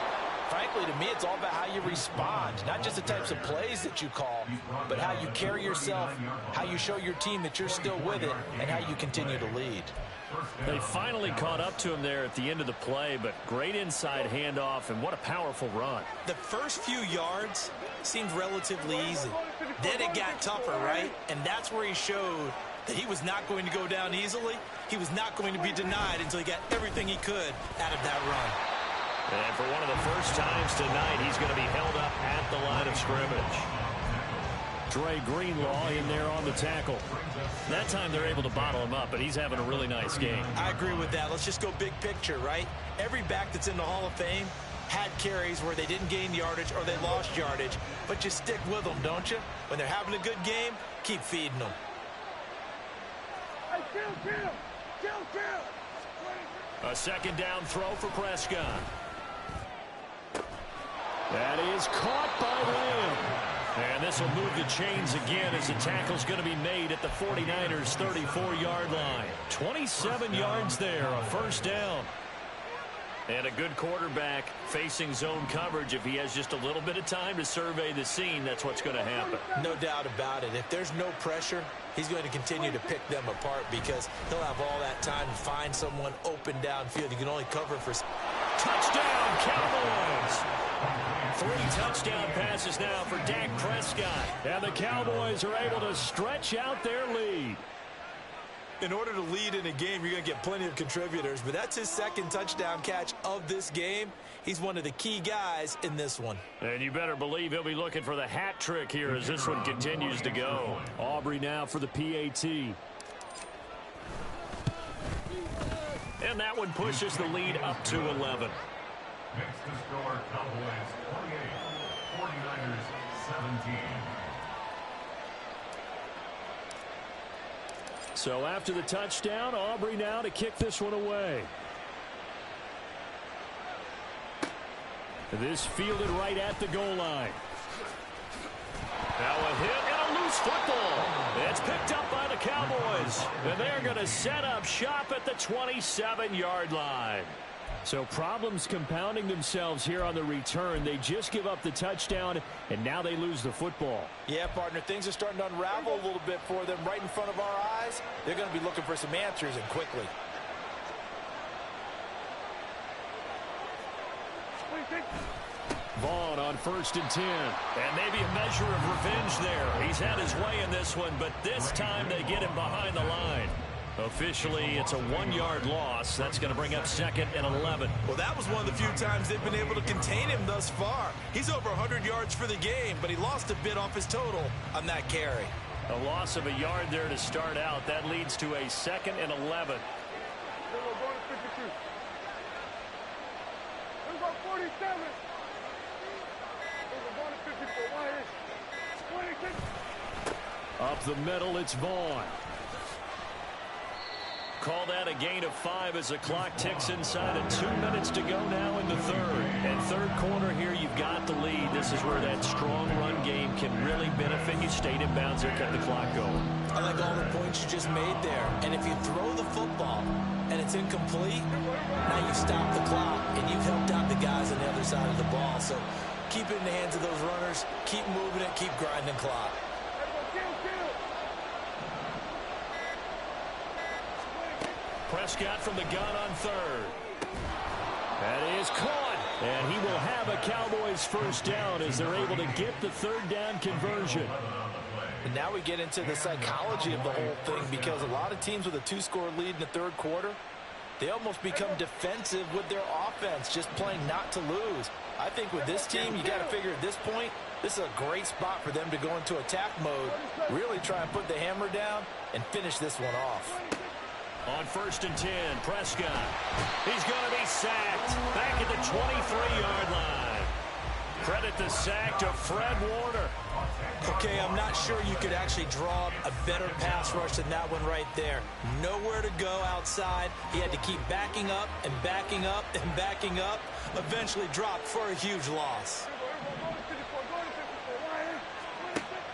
frankly, to me, it's all about how you respond, not just the types of plays that you call, but how you carry yourself, how you show your team that you're still with it, and how you continue to lead. They finally caught up to him there at the end of the play, but great inside handoff, and what a powerful run. The first few yards seemed relatively easy. Then it got tougher, right? And that's where he showed that he was not going to go down easily. He was not going to be denied until he got everything he could out of that run. And for one of the first times tonight, he's going to be held up at the line of scrimmage. Dre Greenlaw in there on the tackle. That time they're able to bottle him up, but he's having a really nice game. I agree with that. Let's just go big picture, right? Every back that's in the Hall of Fame had carries where they didn't gain yardage or they lost yardage, but you stick with them, don't you? When they're having a good game, keep feeding them. Hey, chill. A second down throw for Prescott. That is caught by Lamb. And this will move the chains again as the tackle's going to be made at the 49ers' 34-yard line. 27 yards there, a first down. And a good quarterback facing zone coverage. If he has just a little bit of time to survey the scene, that's what's going to happen. No doubt about it. If there's no pressure, he's going to continue to pick them apart because he'll have all that time to find someone open downfield. You can only cover for... Touchdown, Cowboys! 3 touchdown passes now for Dak Prescott. And the Cowboys are able to stretch out their lead. In order to lead in a game, you're going to get plenty of contributors, but that's his second touchdown catch of this game. He's one of the key guys in this one. And you better believe he'll be looking for the hat trick here as this one continues to go. Aubrey now for the PAT. And that one pushes the lead up to 11. Next to score, Cowboys 28, 49ers 17. So after the touchdown, Aubrey now to kick this one away. This fielded right at the goal line. Now a hit and a loose football. It's picked up by the Cowboys. And they're going to set up shop at the 27-yard line. So problems compounding themselves here on the return. They just give up the touchdown, and now they lose the football. Yeah, partner, things are starting to unravel a little bit for them right in front of our eyes. They're going to be looking for some answers, and quickly. Vaughn on 1st and 10. And maybe a measure of revenge there. He's had his way in this one, but this time they get him behind the line. Officially, it's a 1-yard loss. That's going to bring up 2nd and 11. Well, that was one of the few times they've been able to contain him thus far. He's over 100 yards for the game, but he lost a bit off his total on that carry. A loss of a yard there to start out. That leads to a 2nd and 11. Up the middle, it's Vaughn. Call that a gain of 5 as the clock ticks inside of 2 minutes to go now in the third. And third quarter here, you've got the lead. This is where that strong run game can really benefit you. Stayed in bounds there, kept the clock going. I like all the points you just made there. And if you throw the football and it's incomplete, now you stop the clock and you've helped out the guys on the other side of the ball. So keep it in the hands of those runners. Keep moving it. Keep grinding clock. Prescott from the gun on 3rd. That is caught. And he will have a Cowboys first down as they're able to get the 3rd down conversion. And now we get into the psychology of the whole thing, because a lot of teams with a 2-score lead in the third quarter, they almost become defensive with their offense, just playing not to lose. I think with this team, you got to figure at this point, this is a great spot for them to go into attack mode, really try and put the hammer down and finish this one off. On 1st and 10, Prescott. He's going to be sacked back at the 23-yard line. Credit the sack to Fred Warner. Okay, I'm not sure you could actually draw a better pass rush than that one right there. Nowhere to go outside. He had to keep backing up and backing up and backing up. Eventually dropped for a huge loss.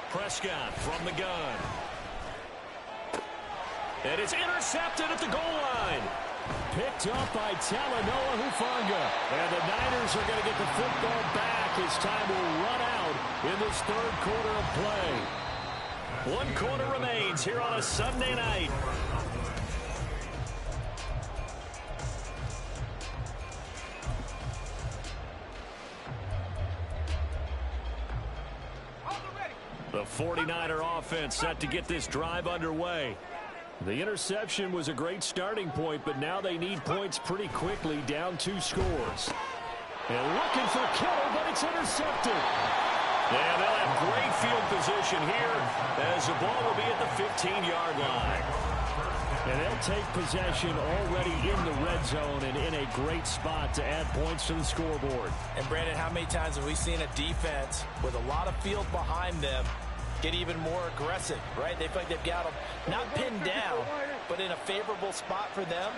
Prescott from the gun. And it's intercepted at the goal line. Picked up by Talanoa Hufanga. And the Niners are going to get the football back as time will run out in this third quarter of play. 1 quarter remains here on a Sunday night. The 49er offense set to get this drive underway. The interception was a great starting point, but now they need points pretty quickly, down 2 scores. And looking for Kittle, but it's intercepted. And they'll have great field position here as the ball will be at the 15-yard line. And they'll take possession already in the red zone and in a great spot to add points to the scoreboard. And, Brandon, how many times have we seen a defense with a lot of field behind them get even more aggressive, right? They feel like they've got them not pinned down, but in a favorable spot for them,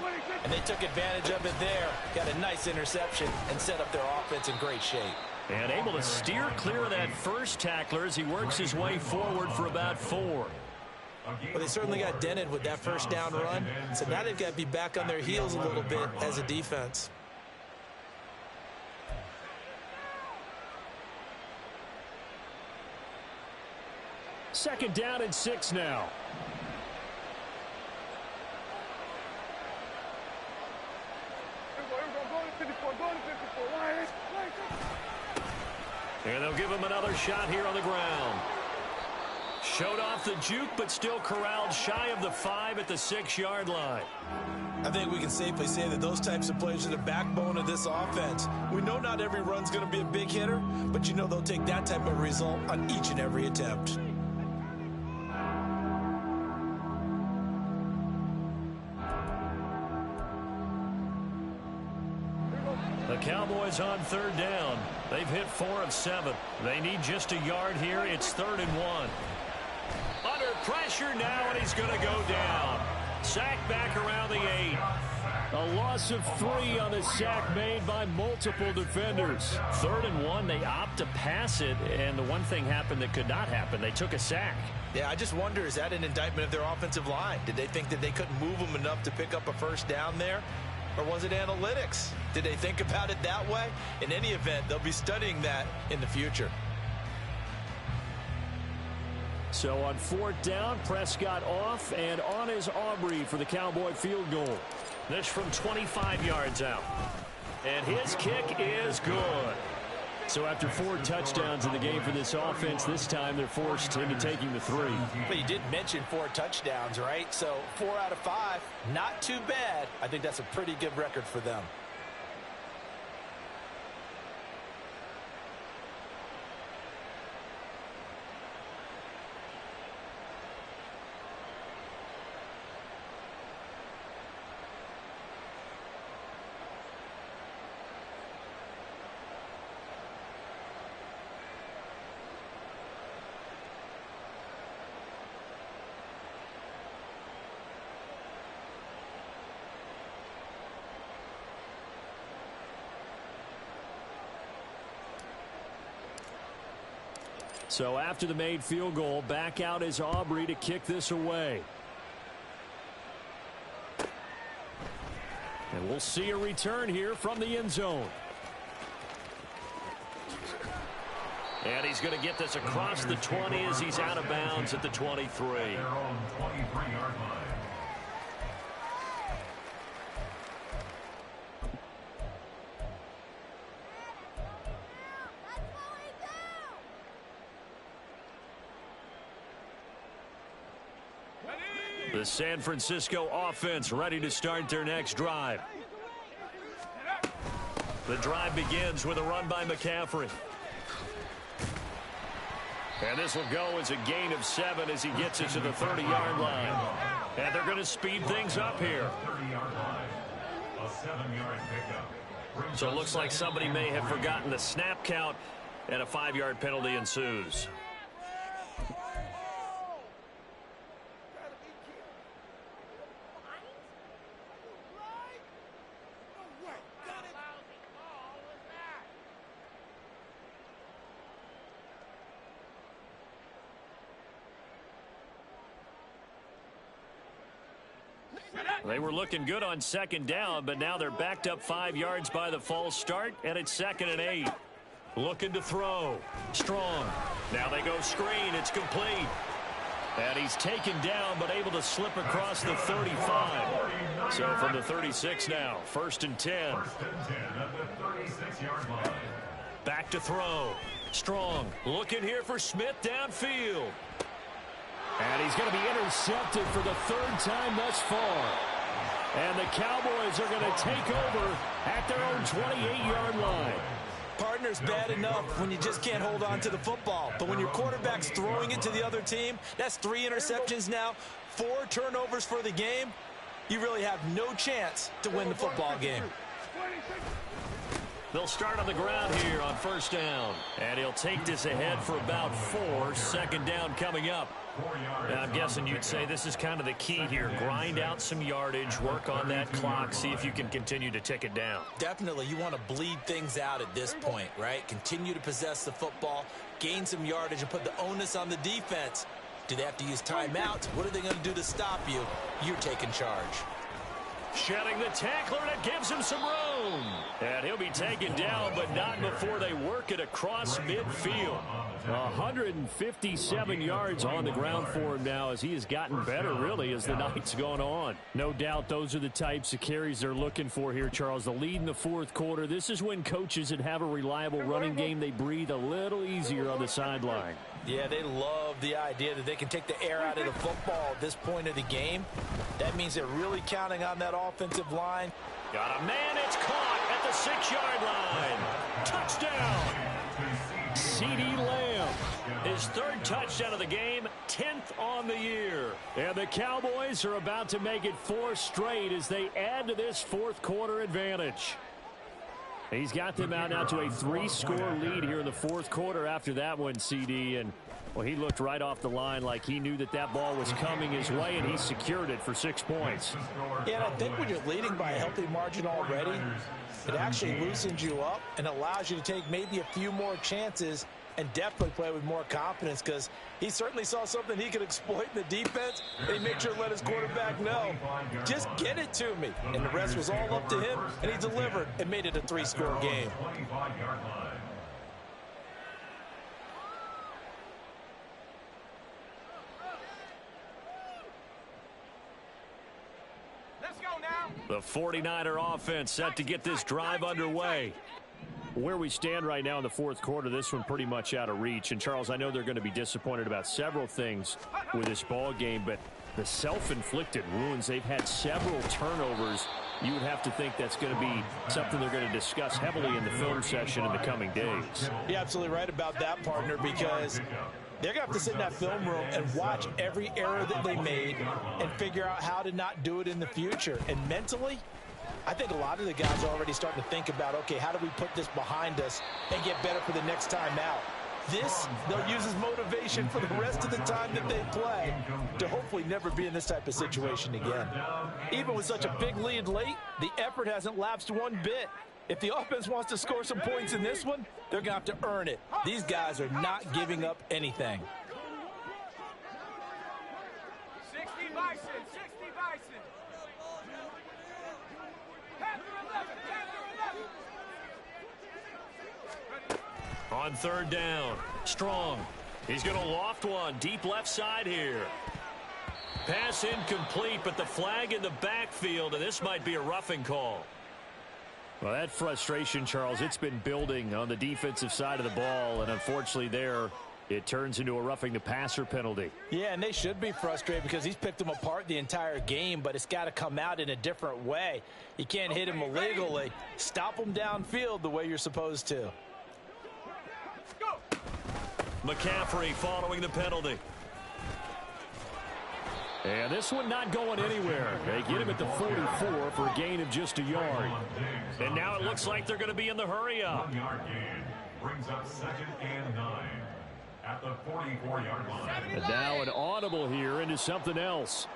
and they took advantage of it there. Got a nice interception and set up their offense in great shape. And able to steer clear of that first tackler as he works his way forward for about 4. Well, they certainly got dented with that first down run, so now they've got to be back on their heels a little bit as a defense. Second down and 6 now. And they'll give him another shot here on the ground. Showed off the juke, but still corralled shy of the 5 at the 6-yard line. I think we can safely say that those types of plays are the backbone of this offense. We know not every run's going to be a big hitter, but you know they'll take that type of result on each and every attempt. The Cowboys on 3rd down. They've hit 4 of 7. They need just a yard here. It's 3rd and 1. Under pressure now, and he's going to go down. Sack back around the 8. A loss of 3 on the sack made by multiple defenders. 3rd and 1, they opt to pass it, and the one thing happened that could not happen. They took a sack. Yeah, I just wonder, is that an indictment of their offensive line? Did they think that they couldn't move them enough to pick up a first down there? Or was it analytics? Did they think about it that way? In any event, they'll be studying that in the future. So on 4th down, Prescott off, and on is Aubrey for the Cowboy field goal. This from 25 yards out. And his kick is good. So after 4 touchdowns in the game for this offense, this time they're forced into taking the 3. But you did mention 4 touchdowns, right? So 4 out of 5, not too bad. I think that's a pretty good record for them. So after the made field goal, back out is Aubrey to kick this away. And we'll see a return here from the end zone. And he's going to get this across the 20 as he's out of bounds at the 23. Their own 23-yard line. The San Francisco offense ready to start their next drive. The drive begins with a run by McCaffrey. And this will go as a gain of 7 as he gets it to the 30-yard line. And they're going to speed things up here. 30-yard line. A 7-yard pickup. So it looks like somebody may have forgotten the snap count, and a 5-yard penalty ensues. They were looking good on 2nd down, but now they're backed up 5 yards by the false start, and it's 2nd and 8. Looking to throw. Strong. Now they go screen. It's complete. And he's taken down, but able to slip across the 35. So from the 36 now, 1st and 10. 1st and 10 at the 36-yard line. Back to throw. Strong. Looking here for Smith downfield. And he's going to be intercepted for the third time thus far. And the Cowboys are going to take over at their own 28-yard line. Partner's bad enough when you just can't hold on to the football. But when your quarterback's throwing it to the other team, that's 3 interceptions now, 4 turnovers for the game. You really have no chance to win the football game. They'll start on the ground here on first down. And he'll take this ahead for about 4. Second down coming up. And I'm guessing you'd say this is kind of the key here. Grind out some yardage, work on that clock, see if you can continue to tick it down. Definitely, you want to bleed things out at this point, right? Continue to possess the football, gain some yardage, and put the onus on the defense. Do they have to use timeouts? What are they going to do to stop you? You're taking charge. Shedding the tackler, and it gives him some room. And he'll be taken down, but not before they work it across midfield. 157 yards on the ground for him now as he has gotten better, really, as the night's gone on. No doubt those are the types of carries they're looking for here, Charles. The lead in the fourth quarter. This is when coaches that have a reliable running game, they breathe a little easier on the sideline. Yeah, they love the idea that they can take the air out of the football at this point of the game. That means they're really counting on that offensive line. Got a man, it's caught at the 6-yard line. Touchdown! C.D. Lamb, his 3rd touchdown of the game, 10th on the year. And the Cowboys are about to make it 4 straight as they add to this fourth quarter advantage. He's got them out now to a 3-score lead here in the fourth quarter after that one, CD. And, well, he looked right off the line like he knew that that ball was coming his way, and he secured it for 6 points. Yeah, and I think when you're leading by a healthy margin already, it actually loosens you up and allows you to take maybe a few more chances and definitely play with more confidence, because he certainly saw something he could exploit in the defense, and he made sure to let his quarterback know, just get it to me. And the rest was all up to him, and he delivered and made it a 3-score game. Let's go now. The 49er offense set to get this drive underway. Where we stand right now in the fourth quarter, this one pretty much out of reach. And, Charles, I know they're going to be disappointed about several things with this ball game, but the self-inflicted wounds, they've had several turnovers. You would have to think that's going to be something they're going to discuss heavily in the film session in the coming days. You're absolutely right about that, partner, because they're going to have to sit in that film room and watch every error that they made and figure out how to not do it in the future. And mentally, I think a lot of the guys are already starting to think about, okay, how do we put this behind us and get better for the next time out? This, they'll use as motivation for the rest of the time that they play to hopefully never be in this type of situation again. Even with such a big lead late, the effort hasn't lapsed one bit. If the offense wants to score some points in this one, they're going to have to earn it. These guys are not giving up anything. 60 Bison, 60 Bison. On third down, Strong. He's going to loft one deep left side here. Pass incomplete, but the flag in the backfield, and this might be a roughing call. Well, that frustration, Charles, it's been building on the defensive side of the ball, and unfortunately there, it turns into a roughing the passer penalty. Yeah, and they should be frustrated because he's picked them apart the entire game, but it's got to come out in a different way. You can't hit him illegally. Stop him downfield the way you're supposed to. McCaffrey following the penalty. And this one not going anywhere. They get him at the 44 for a gain of just a yard. And now it looks like they're going to be in the hurry-up. 1-yard gain brings up 2nd and 9 at the 44-yard line. And now an audible here into something else.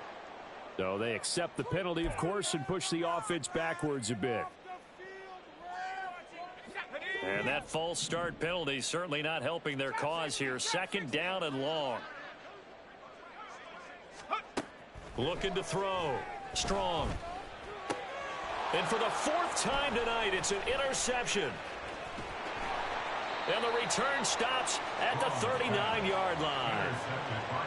So they accept the penalty, of course, and push the offense backwards a bit. And that false start penalty certainly not helping their cause here. 2nd down and long. Looking to throw. Strong. And for the 4th time tonight, it's an interception. And the return stops at the 39-yard line.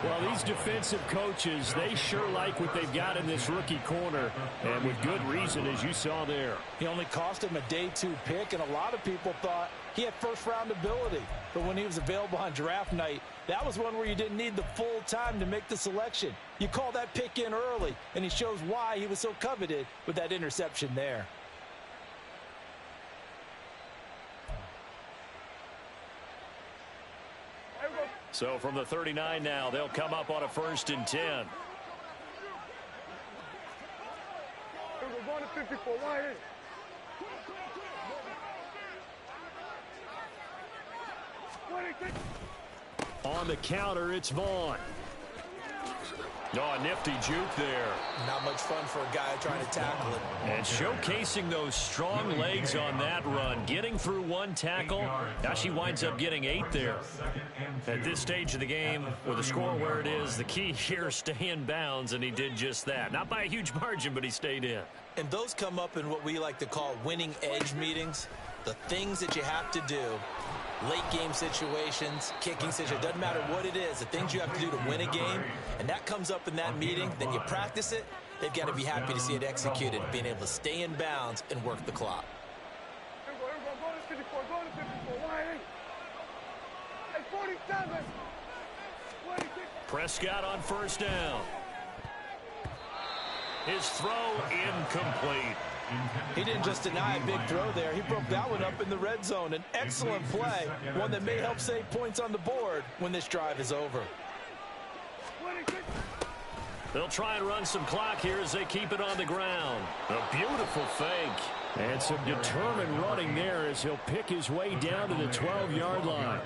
Well, these defensive coaches, they sure like what they've got in this rookie corner, and with good reason, as you saw there. He only cost him a day 2 pick, and a lot of people thought he had first-round ability. But when he was available on draft night, that was one where you didn't need the full time to make the selection. You call that pick in early, and he shows why he was so coveted with that interception there. So from the 39 now, they'll come up on a 1st and 10. We're going to 54. Why is? On the counter, it's Vaughn. Oh, a nifty juke there. Not much fun for a guy trying to tackle it. And showcasing those strong legs on that run. Getting through 1 tackle. Now she winds up getting 8 there. At this stage of the game, with the score where it is, the key here is stay in bounds, and he did just that. Not by a huge margin, but he stayed in. And those come up in what we like to call winning edge meetings. The things that you have to do. Late game situations, kicking situations, doesn't matter what it is, the things you have to do to win a game, and that comes up in that meeting, then you practice it, they've got to be happy to see it executed, being able to stay in bounds and work the clock. Prescott on 1st down. His throw incomplete. He didn't just deny a big throw there. He broke that one up in the red zone. An excellent play, one that may help save points on the board when this drive is over. They'll try and run some clock here as they keep it on the ground. A beautiful fake. And some determined running there as he'll pick his way down to the 12-yard line.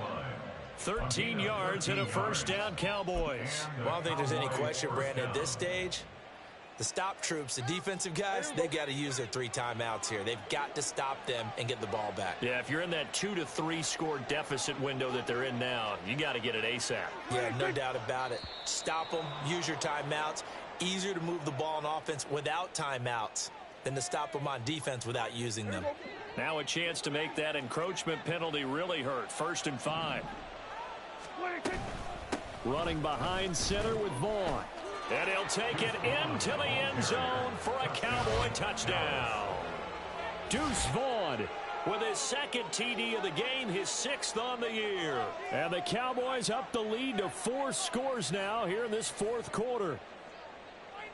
13 yards and a 1st down, Cowboys. Well, I don't think there's any question, Brandon, at this stage. The stop troops, the defensive guys, they got to use their 3 timeouts here. They've got to stop them and get the ball back. Yeah, if you're in that 2 to 3 score deficit window that they're in now, you got to get it ASAP. Yeah, no doubt about it. Stop them, use your timeouts. Easier to move the ball on offense without timeouts than to stop them on defense without using them. Now a chance to make that encroachment penalty really hurt. 1st and 5. Running behind center with Vaughn. And he'll take it into the end zone for a Cowboy touchdown. Deuce Vaughn with his 2nd TD of the game, his 6th on the year. And the Cowboys up the lead to 4 scores now here in this 4th quarter.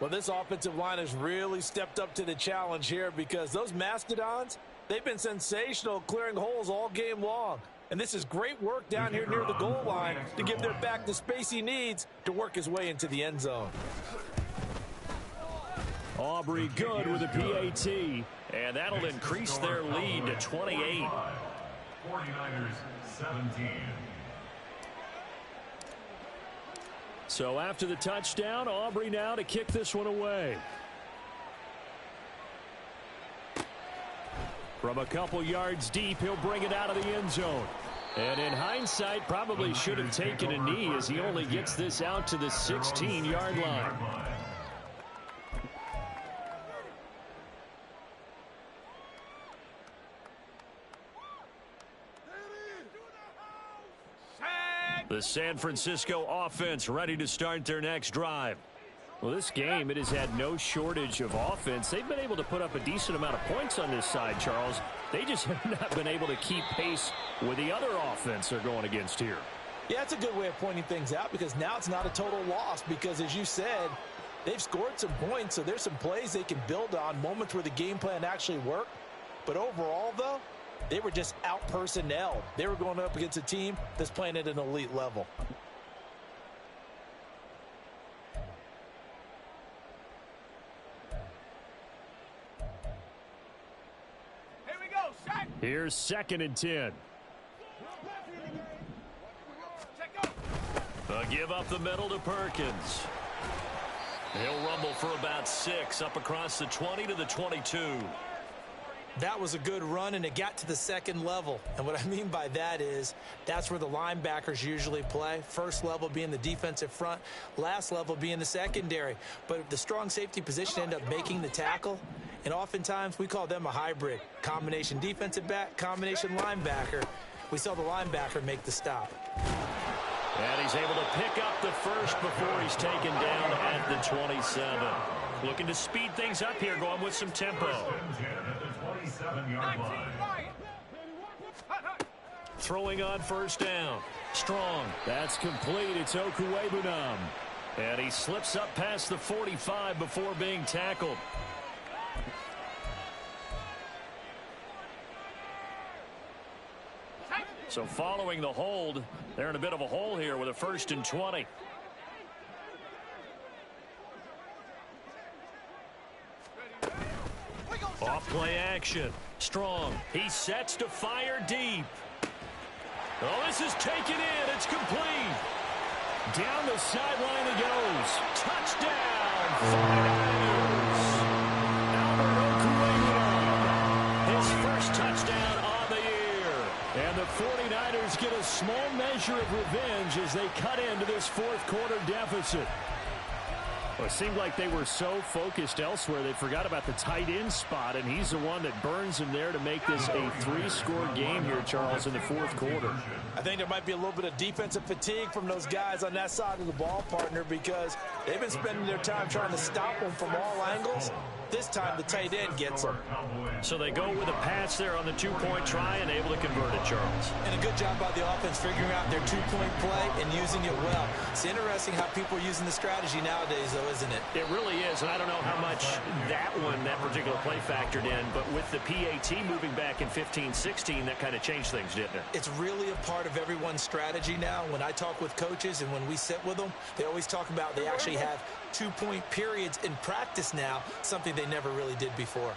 Well, this offensive line has really stepped up to the challenge here because those Mastodons, they've been sensational clearing holes all game long. And this is great work down here near the goal line to give their back the space he needs to work his way into the end zone. Aubrey good with a PAT. And that'll increase their lead to 28. 49ers 17. So after the touchdown, Aubrey now to kick this one away. From a couple yards deep, he'll bring it out of the end zone. And in hindsight, probably should have taken a knee as he only gets this out to the 16-yard line. The San Francisco offense ready to start their next drive. Well, this game, it has had no shortage of offense. They've been able to put up a decent amount of points on this side, Charles. They just have not been able to keep pace with the other offense they're going against here. Yeah, that's a good way of pointing things out because now it's not a total loss because, as you said, they've scored some points, so there's some plays they can build on, moments where the game plan actually worked. But overall, though, they were just out-personnelled. They were going up against a team that's playing at an elite level. Here's 2nd and 10. Give up the middle to Perkins. He'll rumble for about 6 up across the 20 to the 22. That was a good run, and it got to the 2nd level. And what I mean by that is that's where the linebackers usually play. First level being the defensive front, last level being the secondary. But the strong safety position ended up making the tackle. And oftentimes we call them a hybrid. Combination defensive back, combination linebacker. We saw the linebacker make the stop. And he's able to pick up the 1st first before he's taken down at the 27. Looking to speed things up here, going with some tempo. At the 27-yard line. Throwing on first down. Strong. That's complete. It's Okuwebunam. And he slips up past the 45 before being tackled. So following the hold, they're in a bit of a hole here with a 1st and 20. Off play action. Strong. He sets to fire deep. Oh, this is taken in. It's complete. Down the sideline he goes. Touchdown. 49ers. Albert Okuwebunam. His first touchdown on the year. And the 49ers get a small measure of revenge as they cut into this fourth quarter deficit. Well, it seemed like they were so focused elsewhere they forgot about the tight end spot, and he's the one that burns him there to make this a 3-score game here, Charles, in the fourth quarter. I think there might be a little bit of defensive fatigue from those guys on that side of the ball, partner, because they've been spending their time trying to stop them from all angles. This time the tight end gets them. So they go with a pass there on the two-point try and able to convert it, Charles. And a good job by the offense figuring out their two-point play and using it well. It's interesting how people are using the strategy nowadays, though, isn't it? It really is, and I don't know how much that particular play factored in, but with the PAT moving back in 15-16, that kind of changed things, didn't it? It's really a part of everyone's strategy now. When I talk with coaches and when we sit with them, they always talk about they actually have two-point periods in practice now, something they never really did before.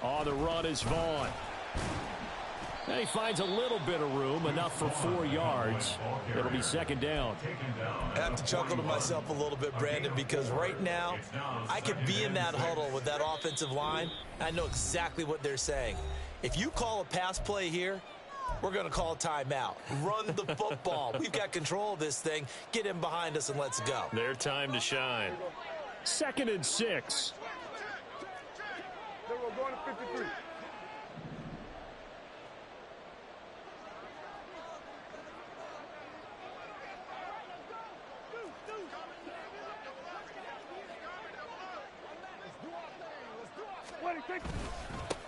On the run is Vaughn. And he finds a little bit of room, enough for 4 yards. It'll be second down. I have to chuckle to myself a little bit, Brandon, because right now I could be in that huddle with that offensive line. I know exactly what they're saying. If you call a pass play here, we're going to call a timeout. Run the football. We've got control of this thing. Get in behind us and let's go. Their time to shine. 2nd and 6. We're going to 53.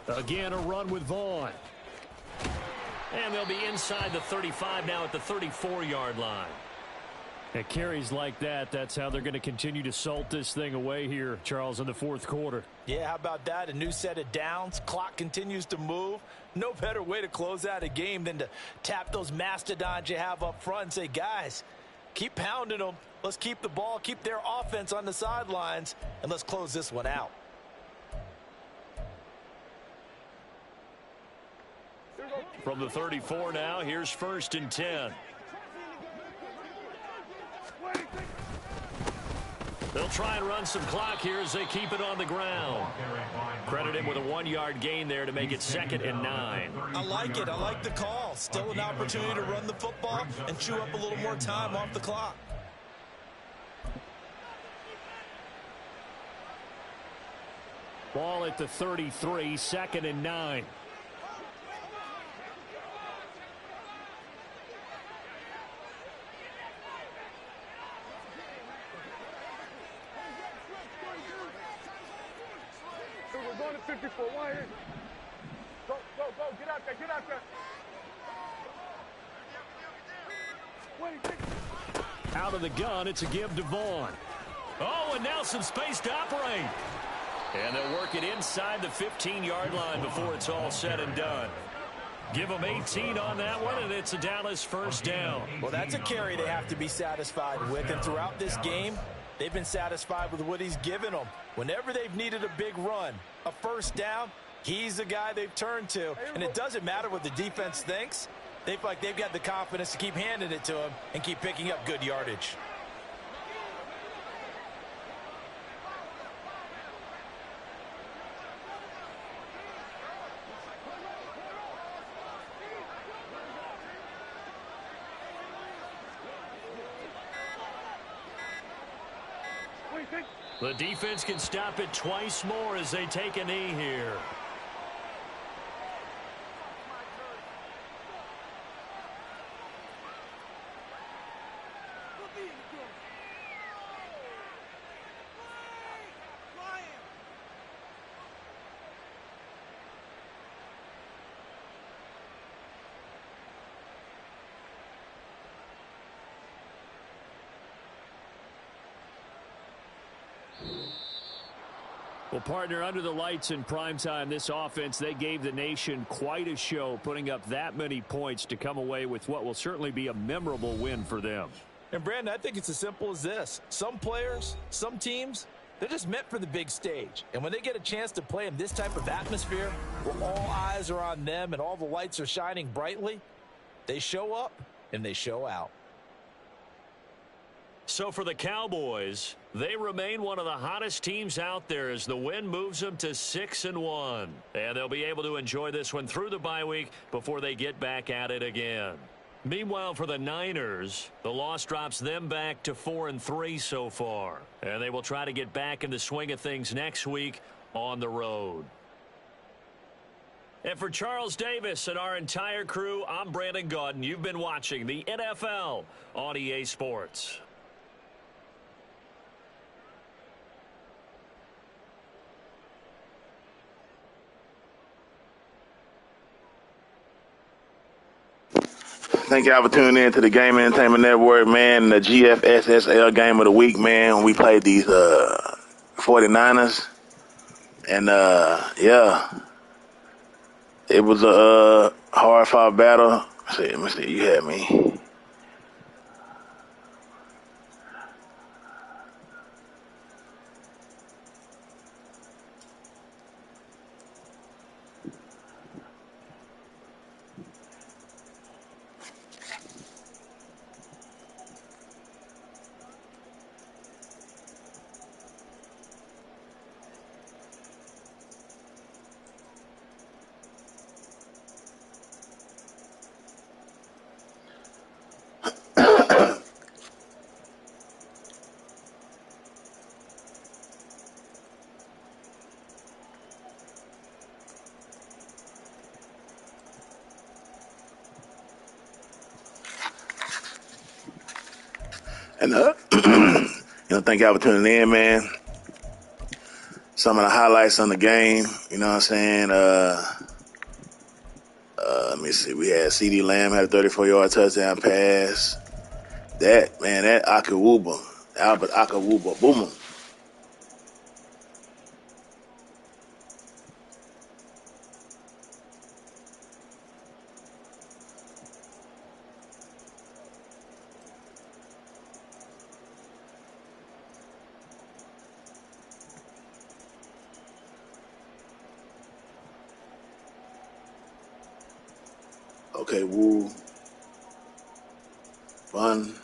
Again, a run with Vaughn. And they'll be inside the 35 now at the 34-yard line. At carries like that, that's how they're going to continue to salt this thing away here, Charles, in the fourth quarter. Yeah, how about that? A new set of downs. Clock continues to move. No better way to close out a game than to tap those mastodons you have up front and say, guys, keep pounding them. Let's keep the ball, keep their offense on the sidelines, and let's close this one out. From the 34 now, here's 1st and 10. They'll try and run some clock here as they keep it on the ground. Credit him with a 1-yard gain there to make it 2nd and 9. I like it. I like the call. Still an opportunity to run the football and chew up a little more time off the clock. Ball at the 33, 2nd and 9. We're going to 54. One here. Go, go, go. Get out there. Get out there. Out of the gun, it's a give to Vaughn. Oh, and now some space to operate. And they'll work it inside the 15-yard line before it's all said and done. Give them 18 on that one, and it's a Dallas first down. Well, that's a carry they have to be satisfied with. And throughout this game, they've been satisfied with what he's given them. Whenever they've needed a big run, a first down, he's the guy they've turned to. And it doesn't matter what the defense thinks. They feel like they've got the confidence to keep handing it to him and keep picking up good yardage. The defense can stop it twice more as they take a knee here. Well, partner, under the lights in primetime, this offense, they gave the nation quite a show, putting up that many points to come away with what will certainly be a memorable win for them. And, Brandon, I think it's as simple as this. Some players, some teams, they're just meant for the big stage. And when they get a chance to play in this type of atmosphere, where all eyes are on them and all the lights are shining brightly, they show up and they show out. So for the Cowboys, they remain one of the hottest teams out there as the win moves them to 6-1. And they'll be able to enjoy this one through the bye week before they get back at it again. Meanwhile, for the Niners, the loss drops them back to 4-3 so far. And they will try to get back in the swing of things next week on the road. And for Charles Davis and our entire crew, I'm Brandon Gaudin. You've been watching the NFL on EA Sports. Thank y'all for tuning in to the Game Entertainment Network, man. The GFSSL game of the week, man. We played these 49ers. And, yeah, it was a hard-fought battle. Let me see. You had me. And, thank y'all for tuning in, man. Some of the highlights on the game, you know what I'm saying? Let me see. We had CeeDee Lamb had a 34-yard touchdown pass. That Albert Akawuba, boomer. Okay, woo. Fun.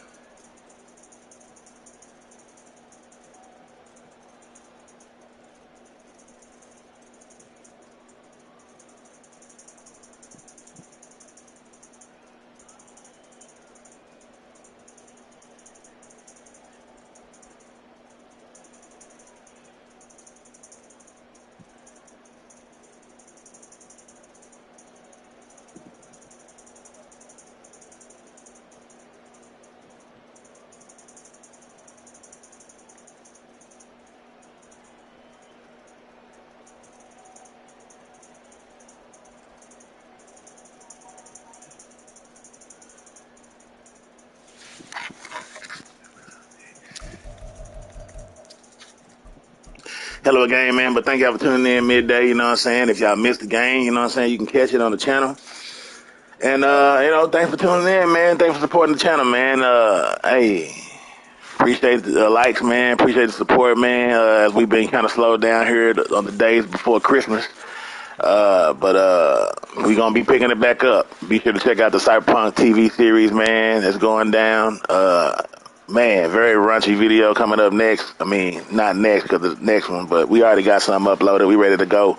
Hell of a game, man. But thank y'all for tuning in midday, you know what I'm saying? If y'all missed the game, you know what I'm saying, you can catch it on the channel. And, thanks for tuning in, man. Thanks for supporting the channel, man. Hey, appreciate the likes, man. Appreciate the support, man, as we've been kind of slowed down here on the days before Christmas. But we're going to be picking it back up. Be sure to check out the Cyberpunk TV series, man. It's going down. Man, very raunchy video coming up next. I mean, not next because the next one, but we already got something uploaded. We ready to go.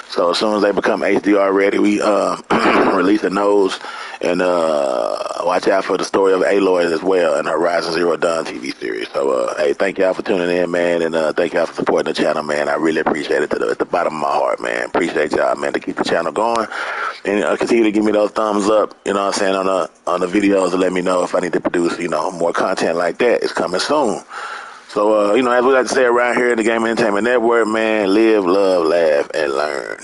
So as soon as they become HDR ready, we releasing those. And watch out for the story of Aloy as well in Horizon Zero Dawn TV series. So, hey, thank y'all for tuning in, man. And thank y'all for supporting the channel, man. I really appreciate it at the bottom of my heart, man. Appreciate y'all, man, to keep the channel going. And continue to give me those thumbs up, you know what I'm saying, on the videos to let me know if I need to produce, more content like that. It's coming soon. So, as we like to say around here in the Game Entertainment Network, man, live, love, laugh, and learn.